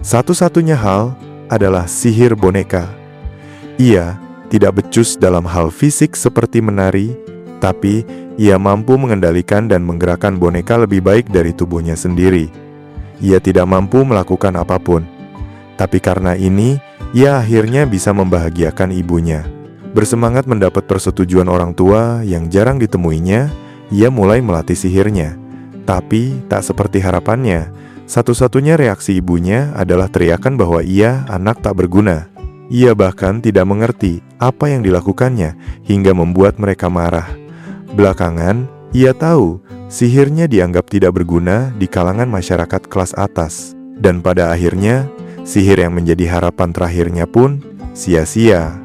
Satu-satunya hal adalah sihir boneka. Ia tidak becus dalam hal fisik seperti menari, tapi ia mampu mengendalikan dan menggerakkan boneka lebih baik dari tubuhnya sendiri. Ia tidak mampu melakukan apapun, tapi karena ini, ia akhirnya bisa membahagiakan ibunya. Bersemangat mendapat persetujuan orang tua yang jarang ditemuinya, ia mulai melatih sihirnya. Tapi tak seperti harapannya. Satu-satunya reaksi ibunya adalah teriakan bahwa ia anak tak berguna. Ia bahkan tidak mengerti apa yang dilakukannya hingga membuat mereka marah. Belakangan, ia tahu sihirnya dianggap tidak berguna di kalangan masyarakat kelas atas. Dan pada akhirnya, sihir yang menjadi harapan terakhirnya pun sia-sia.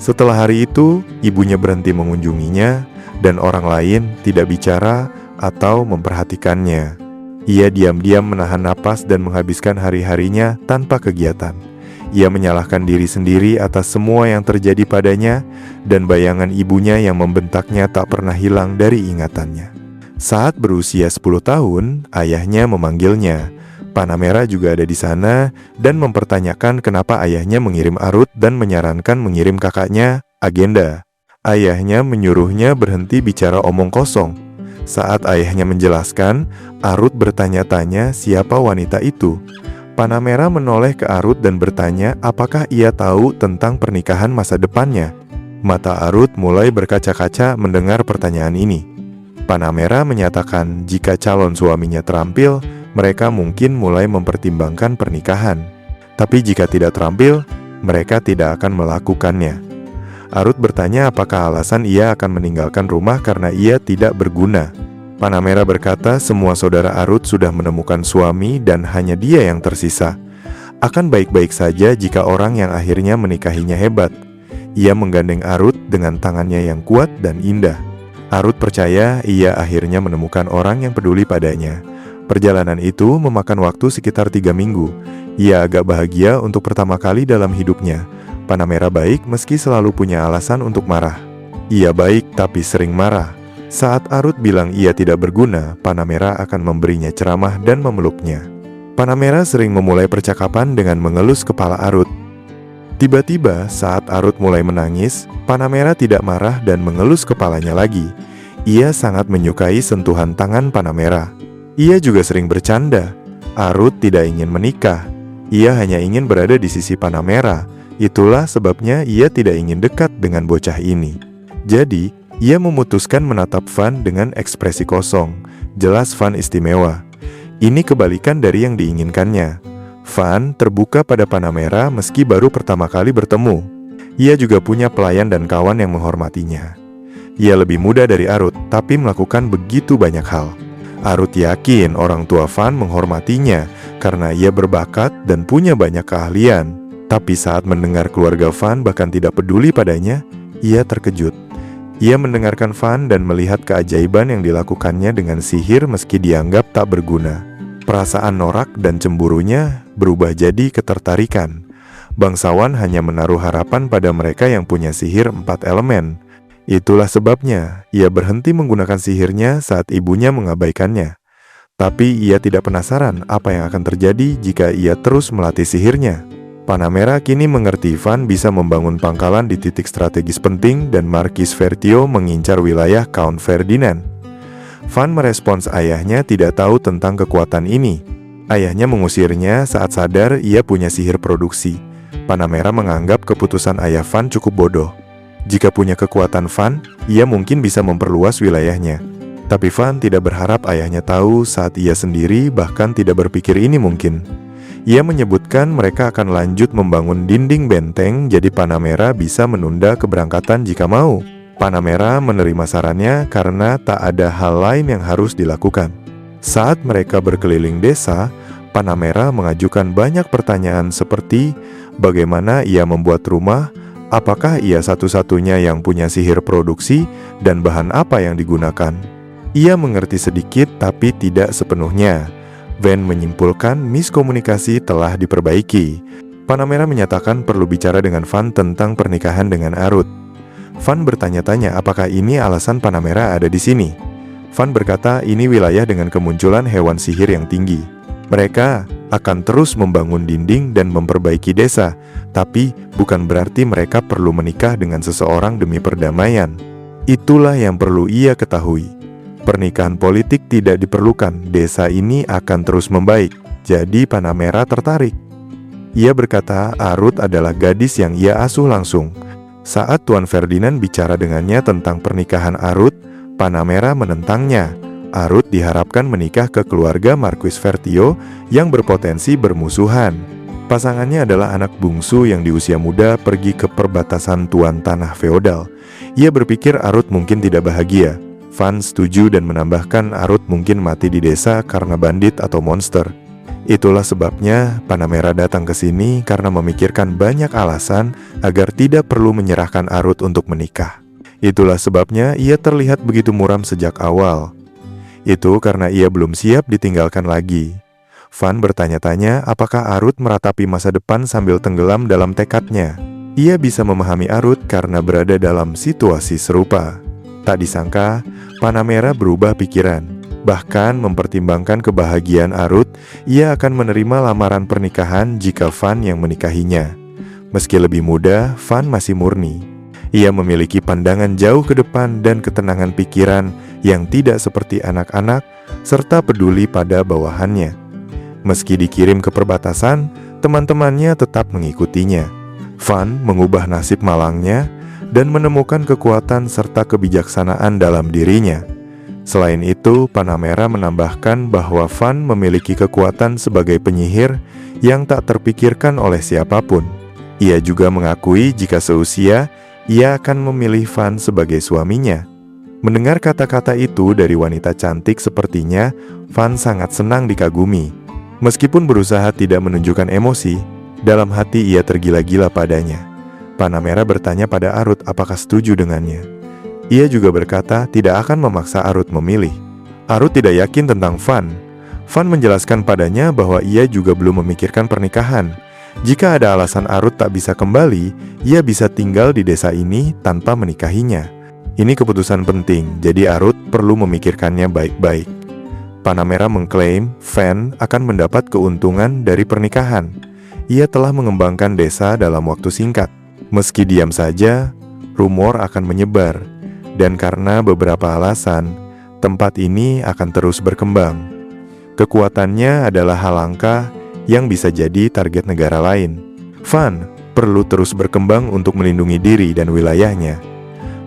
Setelah hari itu, ibunya berhenti mengunjunginya dan orang lain tidak bicara atau memperhatikannya. Ia diam-diam menahan napas dan menghabiskan hari-harinya tanpa kegiatan. Ia menyalahkan diri sendiri atas semua yang terjadi padanya, dan bayangan ibunya yang membentaknya tak pernah hilang dari ingatannya. Saat berusia 10 tahun, ayahnya memanggilnya. Panamera juga ada di sana dan mempertanyakan kenapa ayahnya mengirim Arut dan menyarankan mengirim kakaknya, Agenda. Ayahnya menyuruhnya berhenti bicara omong kosong. Saat ayahnya menjelaskan, Arut bertanya-tanya siapa wanita itu. Panamera menoleh ke Arut dan bertanya apakah ia tahu tentang pernikahan masa depannya. Mata Arut mulai berkaca-kaca mendengar pertanyaan ini. Panamera menyatakan jika calon suaminya terampil, mereka mungkin mulai mempertimbangkan pernikahan. Tapi jika tidak terampil, mereka tidak akan melakukannya. Arut bertanya apakah alasan ia akan meninggalkan rumah karena ia tidak berguna. Panamera berkata semua saudara Arut sudah menemukan suami dan hanya dia yang tersisa. Akan baik-baik saja jika orang yang akhirnya menikahinya hebat. Ia menggandeng Arut dengan tangannya yang kuat dan indah. Arut percaya ia akhirnya menemukan orang yang peduli padanya. Perjalanan itu memakan waktu sekitar 3 minggu. Ia agak bahagia untuk pertama kali dalam hidupnya. Panamera baik meski selalu punya alasan untuk marah. Ia baik tapi sering marah. Saat Arut bilang ia tidak berguna, Panamera akan memberinya ceramah dan memeluknya. Panamera sering memulai percakapan dengan mengelus kepala Arut. Tiba-tiba saat Arut mulai menangis, Panamera tidak marah dan mengelus kepalanya lagi. Ia sangat menyukai sentuhan tangan Panamera. Ia juga sering bercanda. Arut tidak ingin menikah. Ia hanya ingin berada di sisi Panamera. Itulah sebabnya ia tidak ingin dekat dengan bocah ini. Jadi, ia memutuskan menatap Van dengan ekspresi kosong. Jelas Van istimewa. Ini kebalikan dari yang diinginkannya. Van terbuka pada Panamera meski baru pertama kali bertemu. Ia juga punya pelayan dan kawan yang menghormatinya. Ia lebih muda dari Arut, tapi melakukan begitu banyak hal. Arut yakin orang tua Van menghormatinya karena ia berbakat dan punya banyak keahlian. Tapi saat mendengar keluarga Van bahkan tidak peduli padanya, ia terkejut. Ia mendengarkan Van dan melihat keajaiban yang dilakukannya dengan sihir meski dianggap tak berguna. Perasaan norak dan cemburunya berubah jadi ketertarikan. Bangsawan hanya menaruh harapan pada mereka yang punya sihir 4 elemen. Itulah sebabnya ia berhenti menggunakan sihirnya saat ibunya mengabaikannya. Tapi ia tidak penasaran apa yang akan terjadi jika ia terus melatih sihirnya. Panamera kini mengerti Van bisa membangun pangkalan di titik strategis penting dan Marquis Vertio mengincar wilayah Count Ferdinand. Van merespons ayahnya tidak tahu tentang kekuatan ini. Ayahnya mengusirnya saat sadar ia punya sihir produksi. Panamera menganggap keputusan ayah Van cukup bodoh. Jika punya kekuatan Van, ia mungkin bisa memperluas wilayahnya. Tapi Van tidak berharap ayahnya tahu saat ia sendiri bahkan tidak berpikir ini mungkin. Ia menyebutkan mereka akan lanjut membangun dinding benteng jadi Panamera bisa menunda keberangkatan jika mau. Panamera menerima sarannya karena tak ada hal lain yang harus dilakukan. Saat mereka berkeliling desa, Panamera mengajukan banyak pertanyaan seperti bagaimana ia membuat rumah, apakah ia satu-satunya yang punya sihir produksi, dan bahan apa yang digunakan. Ia mengerti sedikit tapi tidak sepenuhnya. Van menyimpulkan miskomunikasi telah diperbaiki. Panamera menyatakan perlu bicara dengan Van tentang pernikahan dengan Arut. Van bertanya-tanya apakah ini alasan Panamera ada di sini. Van berkata ini wilayah dengan kemunculan hewan sihir yang tinggi. Mereka akan terus membangun dinding dan memperbaiki desa, tapi bukan berarti mereka perlu menikah dengan seseorang demi perdamaian. Itulah yang perlu ia ketahui. Pernikahan politik tidak diperlukan, desa ini akan terus membaik. Jadi Panamera tertarik. Ia berkata Arut adalah gadis yang ia asuh langsung. Saat Tuan Ferdinand bicara dengannya tentang pernikahan Arut, Panamera menentangnya. Arut diharapkan menikah ke keluarga Marquis Vertio yang berpotensi bermusuhan. Pasangannya adalah anak bungsu yang di usia muda pergi ke perbatasan tuan tanah feodal. Ia berpikir Arut mungkin tidak bahagia. Van setuju dan menambahkan Arut mungkin mati di desa karena bandit atau monster. Itulah sebabnya Panamera datang ke sini karena memikirkan banyak alasan agar tidak perlu menyerahkan Arut untuk menikah. Itulah sebabnya ia terlihat begitu muram sejak awal. Itu karena ia belum siap ditinggalkan lagi. Van bertanya-tanya apakah Arut meratapi masa depan sambil tenggelam dalam tekadnya. Ia bisa memahami Arut karena berada dalam situasi serupa. Tak disangka, Panamera berubah pikiran. Bahkan mempertimbangkan kebahagiaan Arut, ia akan menerima lamaran pernikahan jika Van yang menikahinya. Meski lebih muda, Van masih murni. Ia memiliki pandangan jauh ke depan dan ketenangan pikiran yang tidak seperti anak-anak, serta peduli pada bawahannya. Meski dikirim ke perbatasan, teman-temannya tetap mengikutinya. Van mengubah nasib malangnya dan menemukan kekuatan serta kebijaksanaan dalam dirinya. Selain itu, Panamera menambahkan bahwa Van memiliki kekuatan sebagai penyihir yang tak terpikirkan oleh siapapun. Ia juga mengakui jika seusia, ia akan memilih Van sebagai suaminya. Mendengar kata-kata itu dari wanita cantik sepertinya, Van sangat senang dikagumi. Meskipun berusaha tidak menunjukkan emosi, dalam hati ia tergila-gila padanya. Panamera bertanya pada Arut apakah setuju dengannya. Ia juga berkata tidak akan memaksa Arut memilih. Arut tidak yakin tentang Van. Van menjelaskan padanya bahwa ia juga belum memikirkan pernikahan. Jika ada alasan Arut tak bisa kembali, ia bisa tinggal di desa ini tanpa menikahinya. Ini keputusan penting, jadi Arut perlu memikirkannya baik-baik. Panamera mengklaim Van akan mendapat keuntungan dari pernikahan. Ia telah mengembangkan desa dalam waktu singkat. Meski diam saja, rumor akan menyebar. Dan karena beberapa alasan, tempat ini akan terus berkembang. Kekuatannya adalah hal langka yang bisa jadi target negara lain. Van perlu terus berkembang untuk melindungi diri dan wilayahnya.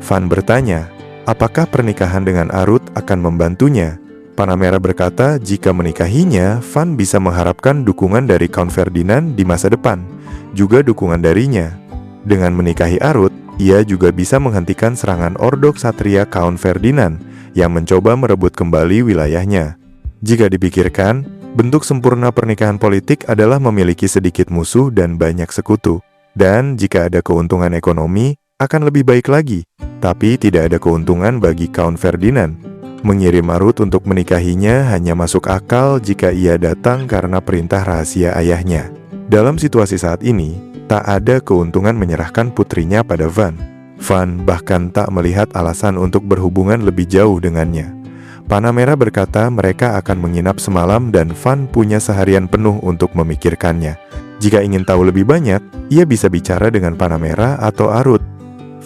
Van bertanya, apakah pernikahan dengan Arut akan membantunya? Panamera berkata jika menikahinya, Van bisa mengharapkan dukungan dari Count Ferdinand di masa depan, juga dukungan darinya. Dengan menikahi Arut, ia juga bisa menghentikan serangan Ordo Ksatria Count Ferdinand yang mencoba merebut kembali wilayahnya. Jika dipikirkan, bentuk sempurna pernikahan politik adalah memiliki sedikit musuh dan banyak sekutu. Dan jika ada keuntungan ekonomi, akan lebih baik lagi. Tapi tidak ada keuntungan bagi Count Ferdinand. Mengirim Arut untuk menikahinya hanya masuk akal jika ia datang karena perintah rahasia ayahnya. Dalam situasi saat ini, tak ada keuntungan menyerahkan putrinya pada Van. Van bahkan tak melihat alasan untuk berhubungan lebih jauh dengannya. Panamera berkata mereka akan menginap semalam dan Van punya seharian penuh untuk memikirkannya. Jika ingin tahu lebih banyak, ia bisa bicara dengan Panamera atau Arut.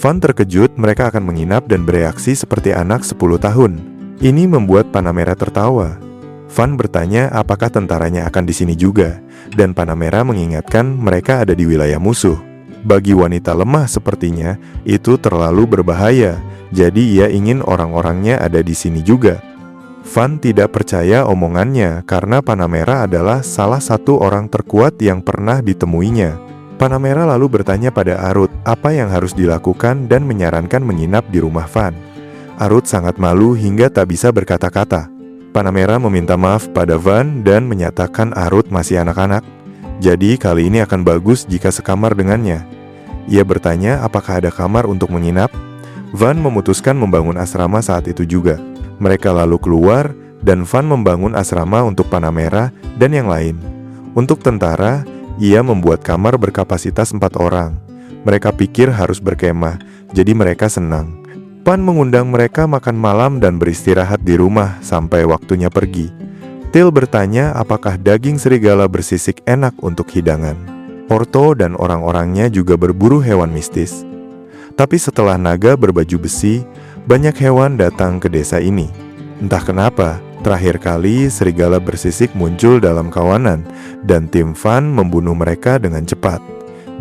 Van terkejut mereka akan menginap dan bereaksi seperti anak 10 tahun. Ini membuat Panamera tertawa. Van bertanya apakah tentaranya akan di sini juga, dan Panamera mengingatkan mereka ada di wilayah musuh. Bagi wanita lemah sepertinya, itu terlalu berbahaya, jadi ia ingin orang-orangnya ada di sini juga. Van tidak percaya omongannya karena Panamera adalah salah satu orang terkuat yang pernah ditemuinya. Panamera lalu bertanya pada Arut apa yang harus dilakukan dan menyarankan menginap di rumah Van. Arut sangat malu hingga tak bisa berkata-kata. Panamera meminta maaf pada Van dan menyatakan Arut masih anak-anak. Jadi kali ini akan bagus jika sekamar dengannya. Ia bertanya apakah ada kamar untuk menginap. Van memutuskan membangun asrama saat itu juga. Mereka lalu keluar dan Van membangun asrama untuk Panamera dan yang lain. Untuk tentara, ia membuat kamar berkapasitas 4 orang. Mereka pikir harus berkemah, jadi mereka senang. Pan mengundang mereka makan malam dan beristirahat di rumah sampai waktunya pergi. Till bertanya apakah daging serigala bersisik enak untuk hidangan. Orto dan orang-orangnya juga berburu hewan mistis. Tapi setelah naga berbaju besi, banyak hewan datang ke desa ini. Entah kenapa, terakhir kali serigala bersisik muncul dalam kawanan dan tim Van membunuh mereka dengan cepat.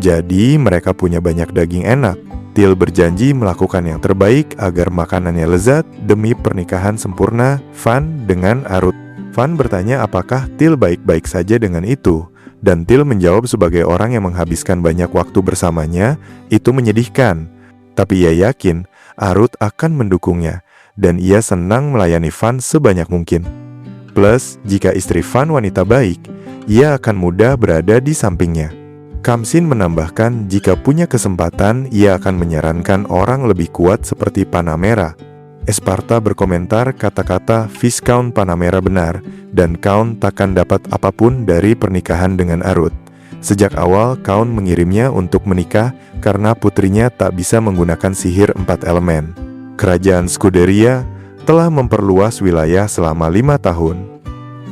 Jadi mereka punya banyak daging enak. Till berjanji melakukan yang terbaik agar makanannya lezat demi pernikahan sempurna Van dengan Arut. Van bertanya apakah Till baik-baik saja dengan itu, dan Till menjawab sebagai orang yang menghabiskan banyak waktu bersamanya, itu menyedihkan. Tapi ia yakin Arut akan mendukungnya, dan ia senang melayani Van sebanyak mungkin. Plus, jika istri Van wanita baik, ia akan mudah berada di sampingnya. Kamsin menambahkan jika punya kesempatan, ia akan menyarankan orang lebih kuat seperti Panamera. Esparta berkomentar kata-kata Viscount Panamera benar, dan Count takkan dapat apapun dari pernikahan dengan Arut. Sejak awal, Count mengirimnya untuk menikah karena putrinya tak bisa menggunakan sihir 4 elemen. Kerajaan Scuderia telah memperluas wilayah selama 5 tahun.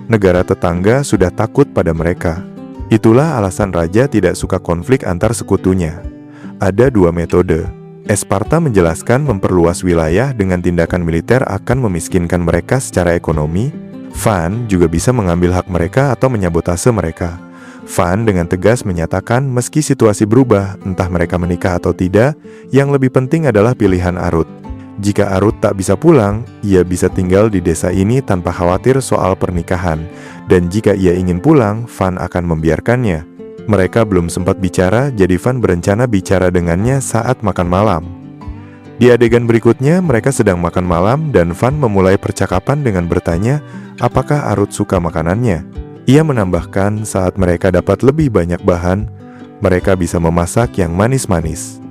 Negara tetangga sudah takut pada mereka. Itulah alasan raja tidak suka konflik antar sekutunya. Ada 2 metode. Esparta menjelaskan memperluas wilayah dengan tindakan militer akan memiskinkan mereka secara ekonomi. Van juga bisa mengambil hak mereka atau menyabotase mereka. Van dengan tegas menyatakan meski situasi berubah, entah mereka menikah atau tidak, yang lebih penting adalah pilihan Arut. Jika Arut tak bisa pulang, ia bisa tinggal di desa ini tanpa khawatir soal pernikahan. Dan jika ia ingin pulang, Van akan membiarkannya. Mereka belum sempat bicara, jadi Van berencana bicara dengannya saat makan malam. Di adegan berikutnya, mereka sedang makan malam dan Van memulai percakapan dengan bertanya apakah Arut suka makanannya. Ia menambahkan saat mereka dapat lebih banyak bahan, mereka bisa memasak yang manis-manis.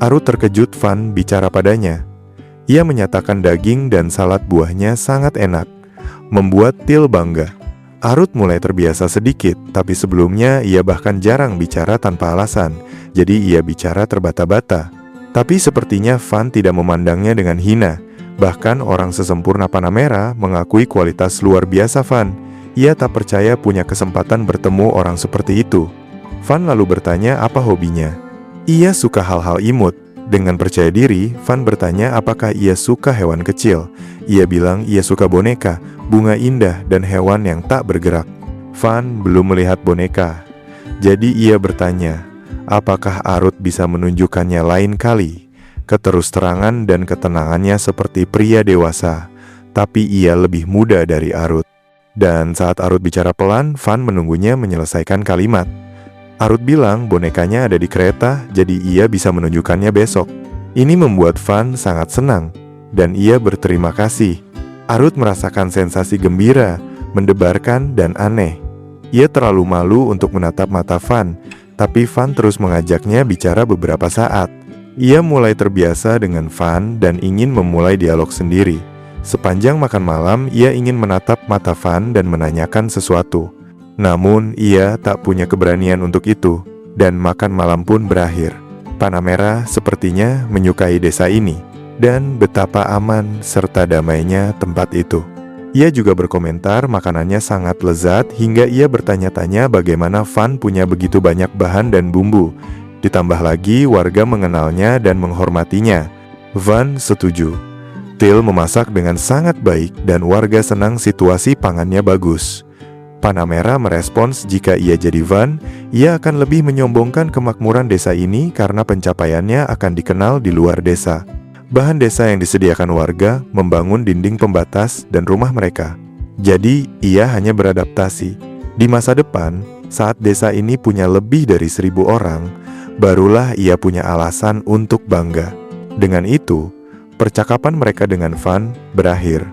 Arut terkejut Van bicara padanya. Ia menyatakan daging dan salad buahnya sangat enak, membuat Till bangga. Arut mulai terbiasa sedikit, tapi sebelumnya ia bahkan jarang bicara tanpa alasan, jadi ia bicara terbata-bata. Tapi sepertinya Van tidak memandangnya dengan hina. Bahkan orang sesempurna Panamera mengakui kualitas luar biasa Van. Ia tak percaya punya kesempatan bertemu orang seperti itu. Van lalu bertanya apa hobinya. Ia suka hal-hal imut. Dengan percaya diri, Van bertanya apakah ia suka hewan kecil. Ia bilang ia suka boneka, bunga indah, dan hewan yang tak bergerak. Van belum melihat boneka. Jadi ia bertanya, apakah Arut bisa menunjukkannya lain kali? Keterus-terangan dan ketenangannya seperti pria dewasa, tapi ia lebih muda dari Arut. Dan saat Arut bicara pelan, Van menunggunya menyelesaikan kalimat. Arut bilang bonekanya ada di kereta, jadi ia bisa menunjukkannya besok. Ini membuat Van sangat senang, dan ia berterima kasih. Arut merasakan sensasi gembira, mendebarkan, dan aneh. Ia terlalu malu untuk menatap mata Van, tapi Van terus mengajaknya bicara beberapa saat. Ia mulai terbiasa dengan Van dan ingin memulai dialog sendiri. Sepanjang makan malam, ia ingin menatap mata Van dan menanyakan sesuatu. Namun, ia tak punya keberanian untuk itu, dan makan malam pun berakhir. Panamera sepertinya menyukai desa ini, dan betapa aman serta damainya tempat itu. Ia juga berkomentar makanannya sangat lezat hingga ia bertanya-tanya bagaimana Van punya begitu banyak bahan dan bumbu. Ditambah lagi warga mengenalnya dan menghormatinya. Van setuju. Til memasak dengan sangat baik dan warga senang situasi pangannya bagus. Panamera merespons jika ia jadi Van, ia akan lebih menyombongkan kemakmuran desa ini karena pencapaiannya akan dikenal di luar desa. Bahan desa yang disediakan warga membangun dinding pembatas dan rumah mereka. Jadi, ia hanya beradaptasi. Di masa depan, saat desa ini punya lebih dari 1.000 orang, barulah ia punya alasan untuk bangga. Dengan itu, percakapan mereka dengan Van berakhir.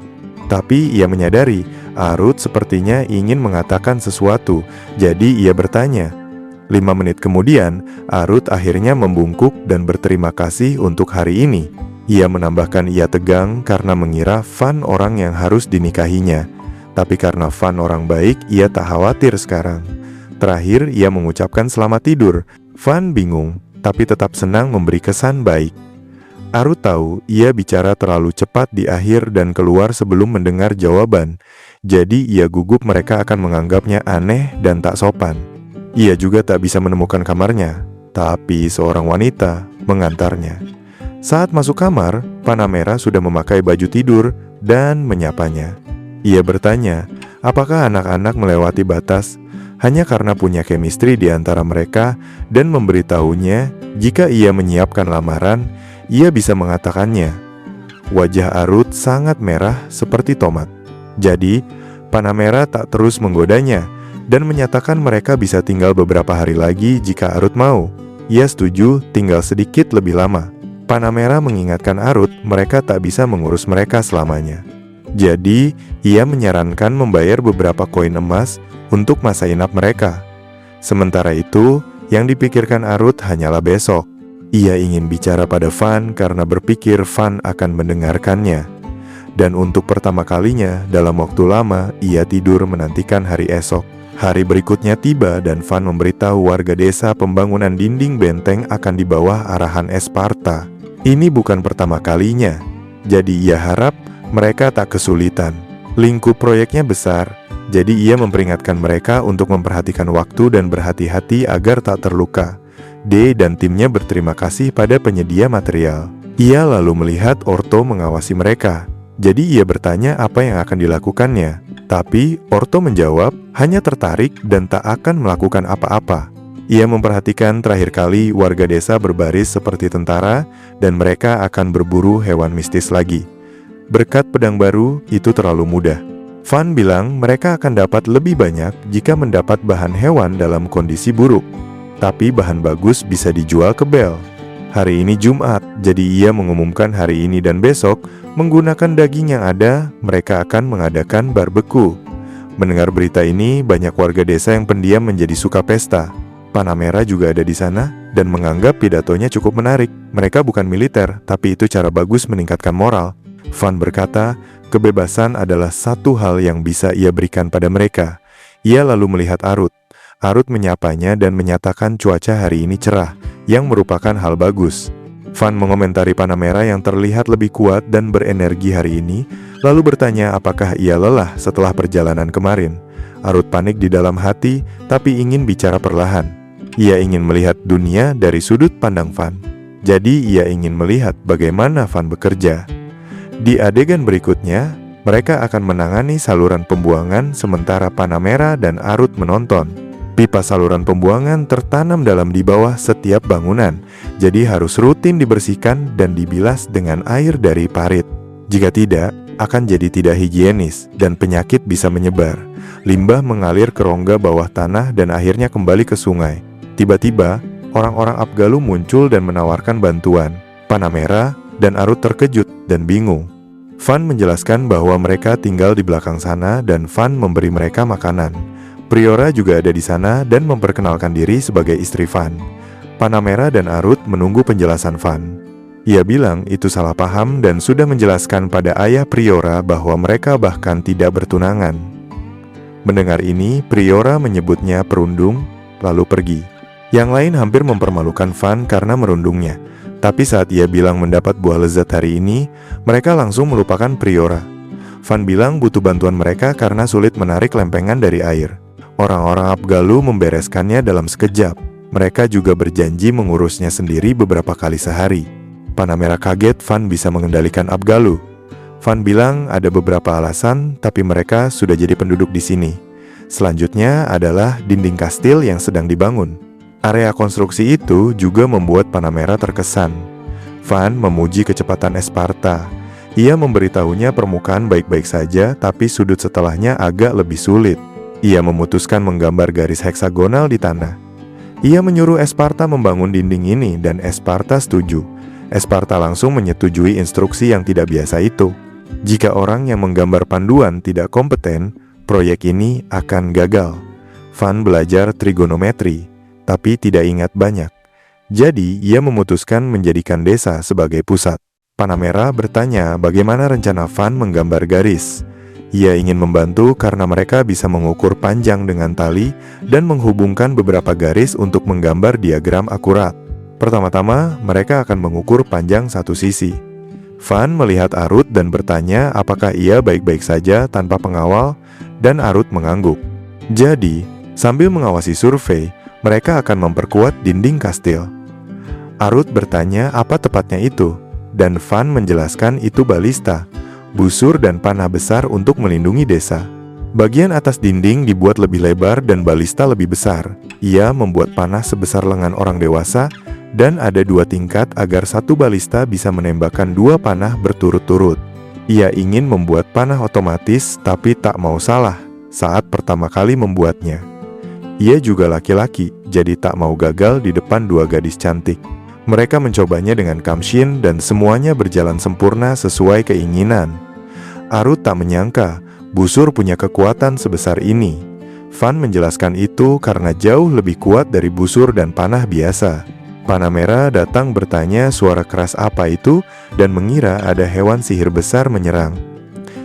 Tapi ia menyadari, Arut sepertinya ingin mengatakan sesuatu, jadi ia bertanya. 5 menit kemudian, Arut akhirnya membungkuk dan berterima kasih untuk hari ini. Ia menambahkan ia tegang karena mengira Van orang yang harus dinikahinya. Tapi karena Van orang baik, ia tak khawatir sekarang. Terakhir, ia mengucapkan selamat tidur. Van bingung, tapi tetap senang memberi kesan baik. Arut tahu ia bicara terlalu cepat di akhir dan keluar sebelum mendengar jawaban. Jadi ia gugup mereka akan menganggapnya aneh dan tak sopan. Ia juga tak bisa menemukan kamarnya, tapi seorang wanita mengantarnya. Saat masuk kamar, Panamera sudah memakai baju tidur dan menyapanya. Ia bertanya, apakah anak-anak melewati batas hanya karena punya chemistry di antara mereka dan memberitahunya jika ia menyiapkan lamaran, ia bisa mengatakannya. Wajah Arut sangat merah seperti tomat. Jadi, Panamera tak terus menggodanya dan menyatakan mereka bisa tinggal beberapa hari lagi jika Arut mau. Ia setuju tinggal sedikit lebih lama. Panamera mengingatkan Arut mereka tak bisa mengurus mereka selamanya. Jadi, ia menyarankan membayar beberapa koin emas untuk masa inap mereka. Sementara itu, yang dipikirkan Arut hanyalah besok. Ia ingin bicara pada Van karena berpikir Van akan mendengarkannya. Dan untuk pertama kalinya dalam waktu lama, ia tidur menantikan hari esok. Hari berikutnya tiba dan Van memberitahu warga desa pembangunan dinding benteng akan di bawah arahan Esparta. Ini bukan pertama kalinya, jadi ia harap mereka tak kesulitan. Lingkup proyeknya besar, jadi ia memperingatkan mereka untuk memperhatikan waktu dan berhati-hati agar tak terluka. D dan timnya berterima kasih pada penyedia material. Ia lalu melihat Orto mengawasi mereka, jadi ia bertanya apa yang akan dilakukannya. Tapi Orto menjawab hanya tertarik dan tak akan melakukan apa-apa. Ia memperhatikan terakhir kali warga desa berbaris seperti tentara dan mereka akan berburu hewan mistis lagi. Berkat pedang baru, itu terlalu mudah. Van bilang mereka akan dapat lebih banyak jika mendapat bahan hewan dalam kondisi buruk. Tapi bahan bagus bisa dijual ke Bel. Hari ini Jumat, jadi ia mengumumkan hari ini dan besok, menggunakan daging yang ada, mereka akan mengadakan barbeku. Mendengar berita ini, banyak warga desa yang pendiam menjadi suka pesta. Panamera juga ada di sana dan menganggap pidatonya cukup menarik. Mereka bukan militer, tapi itu cara bagus meningkatkan moral. Van berkata, kebebasan adalah satu hal yang bisa ia berikan pada mereka. Ia lalu melihat Arut. Arut menyapanya dan menyatakan cuaca hari ini cerah, yang merupakan hal bagus. Van mengomentari panah merah yang terlihat lebih kuat dan berenergi hari ini, lalu bertanya apakah ia lelah setelah perjalanan kemarin. Arut panik di dalam hati, tapi ingin bicara perlahan. Ia ingin melihat dunia dari sudut pandang Van. Jadi ia ingin melihat bagaimana Van bekerja. Di adegan berikutnya, mereka akan menangani saluran pembuangan sementara panah merah dan Arut menonton. Pipa saluran pembuangan tertanam dalam di bawah setiap bangunan, jadi harus rutin dibersihkan dan dibilas dengan air dari parit. Jika tidak, akan jadi tidak higienis dan penyakit bisa menyebar. Limbah mengalir ke rongga bawah tanah dan akhirnya kembali ke sungai. Tiba-tiba, orang-orang Abgalu muncul dan menawarkan bantuan. Panah merah dan Arut terkejut dan bingung. Van menjelaskan bahwa mereka tinggal di belakang sana dan Van memberi mereka makanan. Priora juga ada di sana dan memperkenalkan diri sebagai istri Van. Panah merah dan Arut menunggu penjelasan Van. Ia bilang itu salah paham dan sudah menjelaskan pada ayah Priora bahwa mereka bahkan tidak bertunangan. Mendengar ini, Priora menyebutnya perundung, lalu pergi. Yang lain hampir mempermalukan Van karena merundungnya. Tapi saat ia bilang mendapat buah lezat hari ini, mereka langsung melupakan Priora. Van bilang butuh bantuan mereka karena sulit menarik lempengan dari air. Orang-orang Abgalu membereskannya dalam sekejap. Mereka juga berjanji mengurusnya sendiri beberapa kali sehari. Panah merah kaget Van bisa mengendalikan Abgalu. Van bilang ada beberapa alasan, tapi mereka sudah jadi penduduk di sini. Selanjutnya adalah dinding kastil yang sedang dibangun. Area konstruksi itu juga membuat panah merah terkesan. Van memuji kecepatan Esparta. Ia memberitahunya permukaan baik-baik saja, tapi sudut setelahnya agak lebih sulit. Ia memutuskan menggambar garis heksagonal di tanah. Ia menyuruh Esparta membangun dinding ini dan Esparta setuju. Esparta langsung menyetujui instruksi yang tidak biasa itu. Jika orang yang menggambar panduan tidak kompeten, proyek ini akan gagal. Van belajar trigonometri, tapi tidak ingat banyak. Jadi, ia memutuskan menjadikan desa sebagai pusat. Panah merah bertanya bagaimana rencana Van menggambar garis. Ia ingin membantu karena mereka bisa mengukur panjang dengan tali dan menghubungkan beberapa garis untuk menggambar diagram akurat. Pertama-tama, mereka akan mengukur panjang satu sisi. Van melihat Arut dan bertanya apakah ia baik-baik saja tanpa pengawal, dan Arut mengangguk. Jadi, sambil mengawasi survei, mereka akan memperkuat dinding kastil. Arut bertanya apa tepatnya itu, dan Van menjelaskan itu balista, busur dan panah besar untuk melindungi desa. Bagian atas dinding dibuat lebih lebar dan balista lebih besar. Ia membuat panah sebesar lengan orang dewasa dan ada 2 tingkat agar satu balista bisa menembakkan 2 panah berturut-turut. Ia ingin membuat panah otomatis tapi tak mau salah saat pertama kali membuatnya. Ia juga laki-laki, jadi tak mau gagal di depan 2 gadis cantik. Mereka mencobanya dengan Kamshin dan semuanya berjalan sempurna sesuai keinginan. Arut tak menyangka busur punya kekuatan sebesar ini. Van menjelaskan itu karena jauh lebih kuat dari busur dan panah biasa. Panah merah datang bertanya suara keras apa itu dan mengira ada hewan sihir besar menyerang.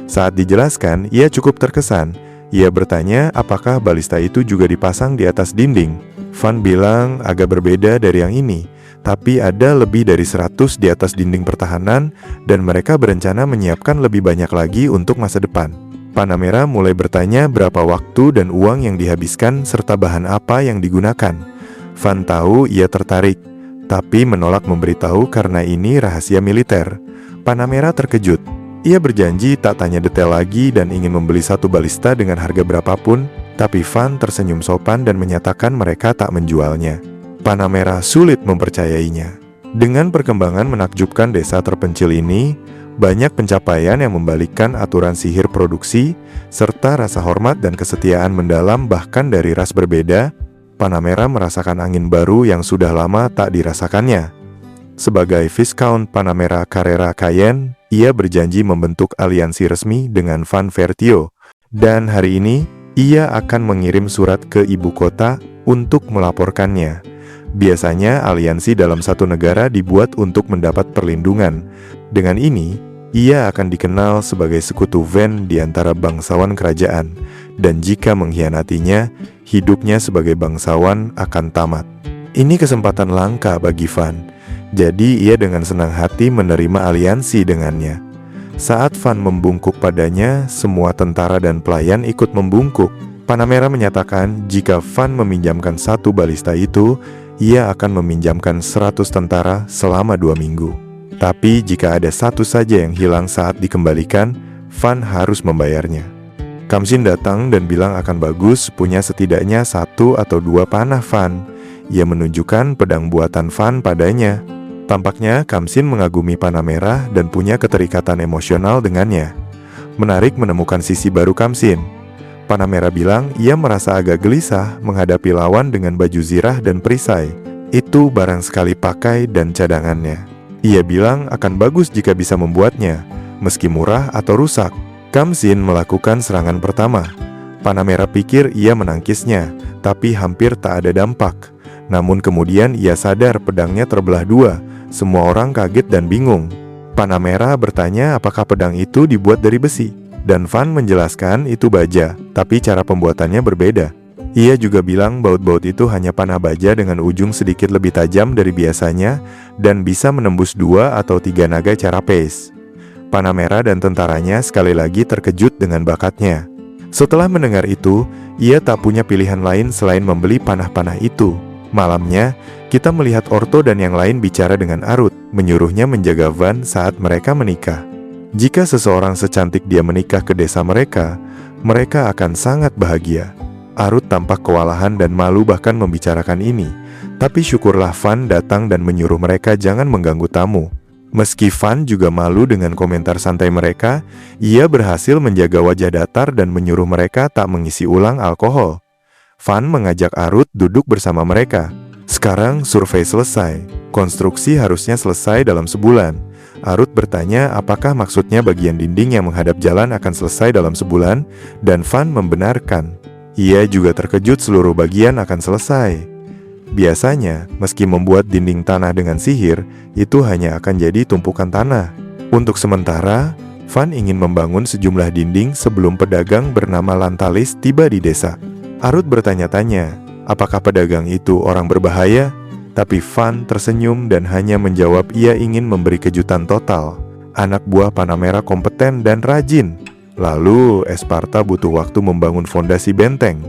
Saat dijelaskan, ia cukup terkesan. Ia bertanya apakah balista itu juga dipasang di atas dinding. Van bilang agak berbeda dari yang ini, tapi ada lebih dari 100 di atas dinding pertahanan dan mereka berencana menyiapkan lebih banyak lagi untuk masa depan. Panah merah mulai bertanya berapa waktu dan uang yang dihabiskan serta bahan apa yang digunakan. Van tahu ia tertarik, tapi menolak memberitahu karena ini rahasia militer. Panah merah terkejut. Ia berjanji tak tanya detail lagi dan ingin membeli satu balista dengan harga berapapun, tapi Van tersenyum sopan dan menyatakan mereka tak menjualnya. Panah merah sulit mempercayainya. Dengan perkembangan menakjubkan desa terpencil ini, banyak pencapaian yang membalikkan aturan sihir produksi, serta rasa hormat dan kesetiaan mendalam bahkan dari ras berbeda, Panah merah merasakan angin baru yang sudah lama tak dirasakannya. Sebagai Viscount Panah merah Carrera Cayenne, ia berjanji membentuk aliansi resmi dengan Van Vertio, dan hari ini ia akan mengirim surat ke ibu kota untuk melaporkannya. Biasanya aliansi dalam satu negara dibuat untuk mendapat perlindungan. Dengan ini, ia akan dikenal sebagai sekutu Ven di antara bangsawan kerajaan, dan jika mengkhianatinya, hidupnya sebagai bangsawan akan tamat. Ini kesempatan langka bagi Van. Jadi ia dengan senang hati menerima aliansi dengannya. Saat Van membungkuk padanya, semua tentara dan pelayan ikut membungkuk. Panamera menyatakan jika Van meminjamkan satu balista itu, ia akan meminjamkan 100 tentara selama 2 minggu. Tapi jika ada satu saja yang hilang saat dikembalikan, Van harus membayarnya. Kamsin datang dan bilang akan bagus punya setidaknya 1 atau 2 panah Van. Ia menunjukkan pedang buatan Van padanya. Tampaknya Kamsin mengagumi Panamera dan punya keterikatan emosional dengannya. Menarik menemukan sisi baru Kamsin. Panamera bilang ia merasa agak gelisah menghadapi lawan dengan baju zirah dan perisai. Itu barang sekali pakai dan cadangannya. Ia bilang akan bagus jika bisa membuatnya, meski murah atau rusak. Kamsin melakukan serangan pertama. Panamera pikir ia menangkisnya, tapi hampir tak ada dampak. Namun kemudian ia sadar pedangnya terbelah 2. Semua orang kaget dan bingung. Panamera bertanya apakah pedang itu dibuat dari besi, dan Van menjelaskan itu baja, tapi cara pembuatannya berbeda. Ia juga bilang baut-baut itu hanya panah baja dengan ujung sedikit lebih tajam dari biasanya dan bisa menembus 2 atau 3 naga cara pace. Panamera dan tentaranya sekali lagi terkejut dengan bakatnya. Setelah mendengar itu, ia tak punya pilihan lain selain membeli panah-panah itu. Malamnya, kita melihat Orto dan yang lain bicara dengan Arut, menyuruhnya menjaga Van saat mereka menikah. Jika seseorang secantik dia menikah ke desa mereka, mereka akan sangat bahagia. Arut tampak kewalahan dan malu bahkan membicarakan ini. Tapi syukurlah Van datang dan menyuruh mereka jangan mengganggu tamu. Meski Van juga malu dengan komentar santai mereka, ia berhasil menjaga wajah datar dan menyuruh mereka tak mengisi ulang alkohol. Van mengajak Arut duduk bersama mereka. Sekarang survei selesai. Konstruksi harusnya selesai dalam sebulan. Arut bertanya apakah maksudnya bagian dinding yang menghadap jalan akan selesai dalam sebulan, dan Van membenarkan. Ia juga terkejut seluruh bagian akan selesai. Biasanya, meski membuat dinding tanah dengan sihir, itu hanya akan jadi tumpukan tanah. Untuk sementara, Van ingin membangun sejumlah dinding sebelum pedagang bernama Lantalis tiba di desa. Arut bertanya-tanya, apakah pedagang itu orang berbahaya? Tapi Van tersenyum dan hanya menjawab ia ingin memberi kejutan total. Anak buah Panamera kompeten dan rajin. Lalu, Esparta butuh waktu membangun fondasi benteng.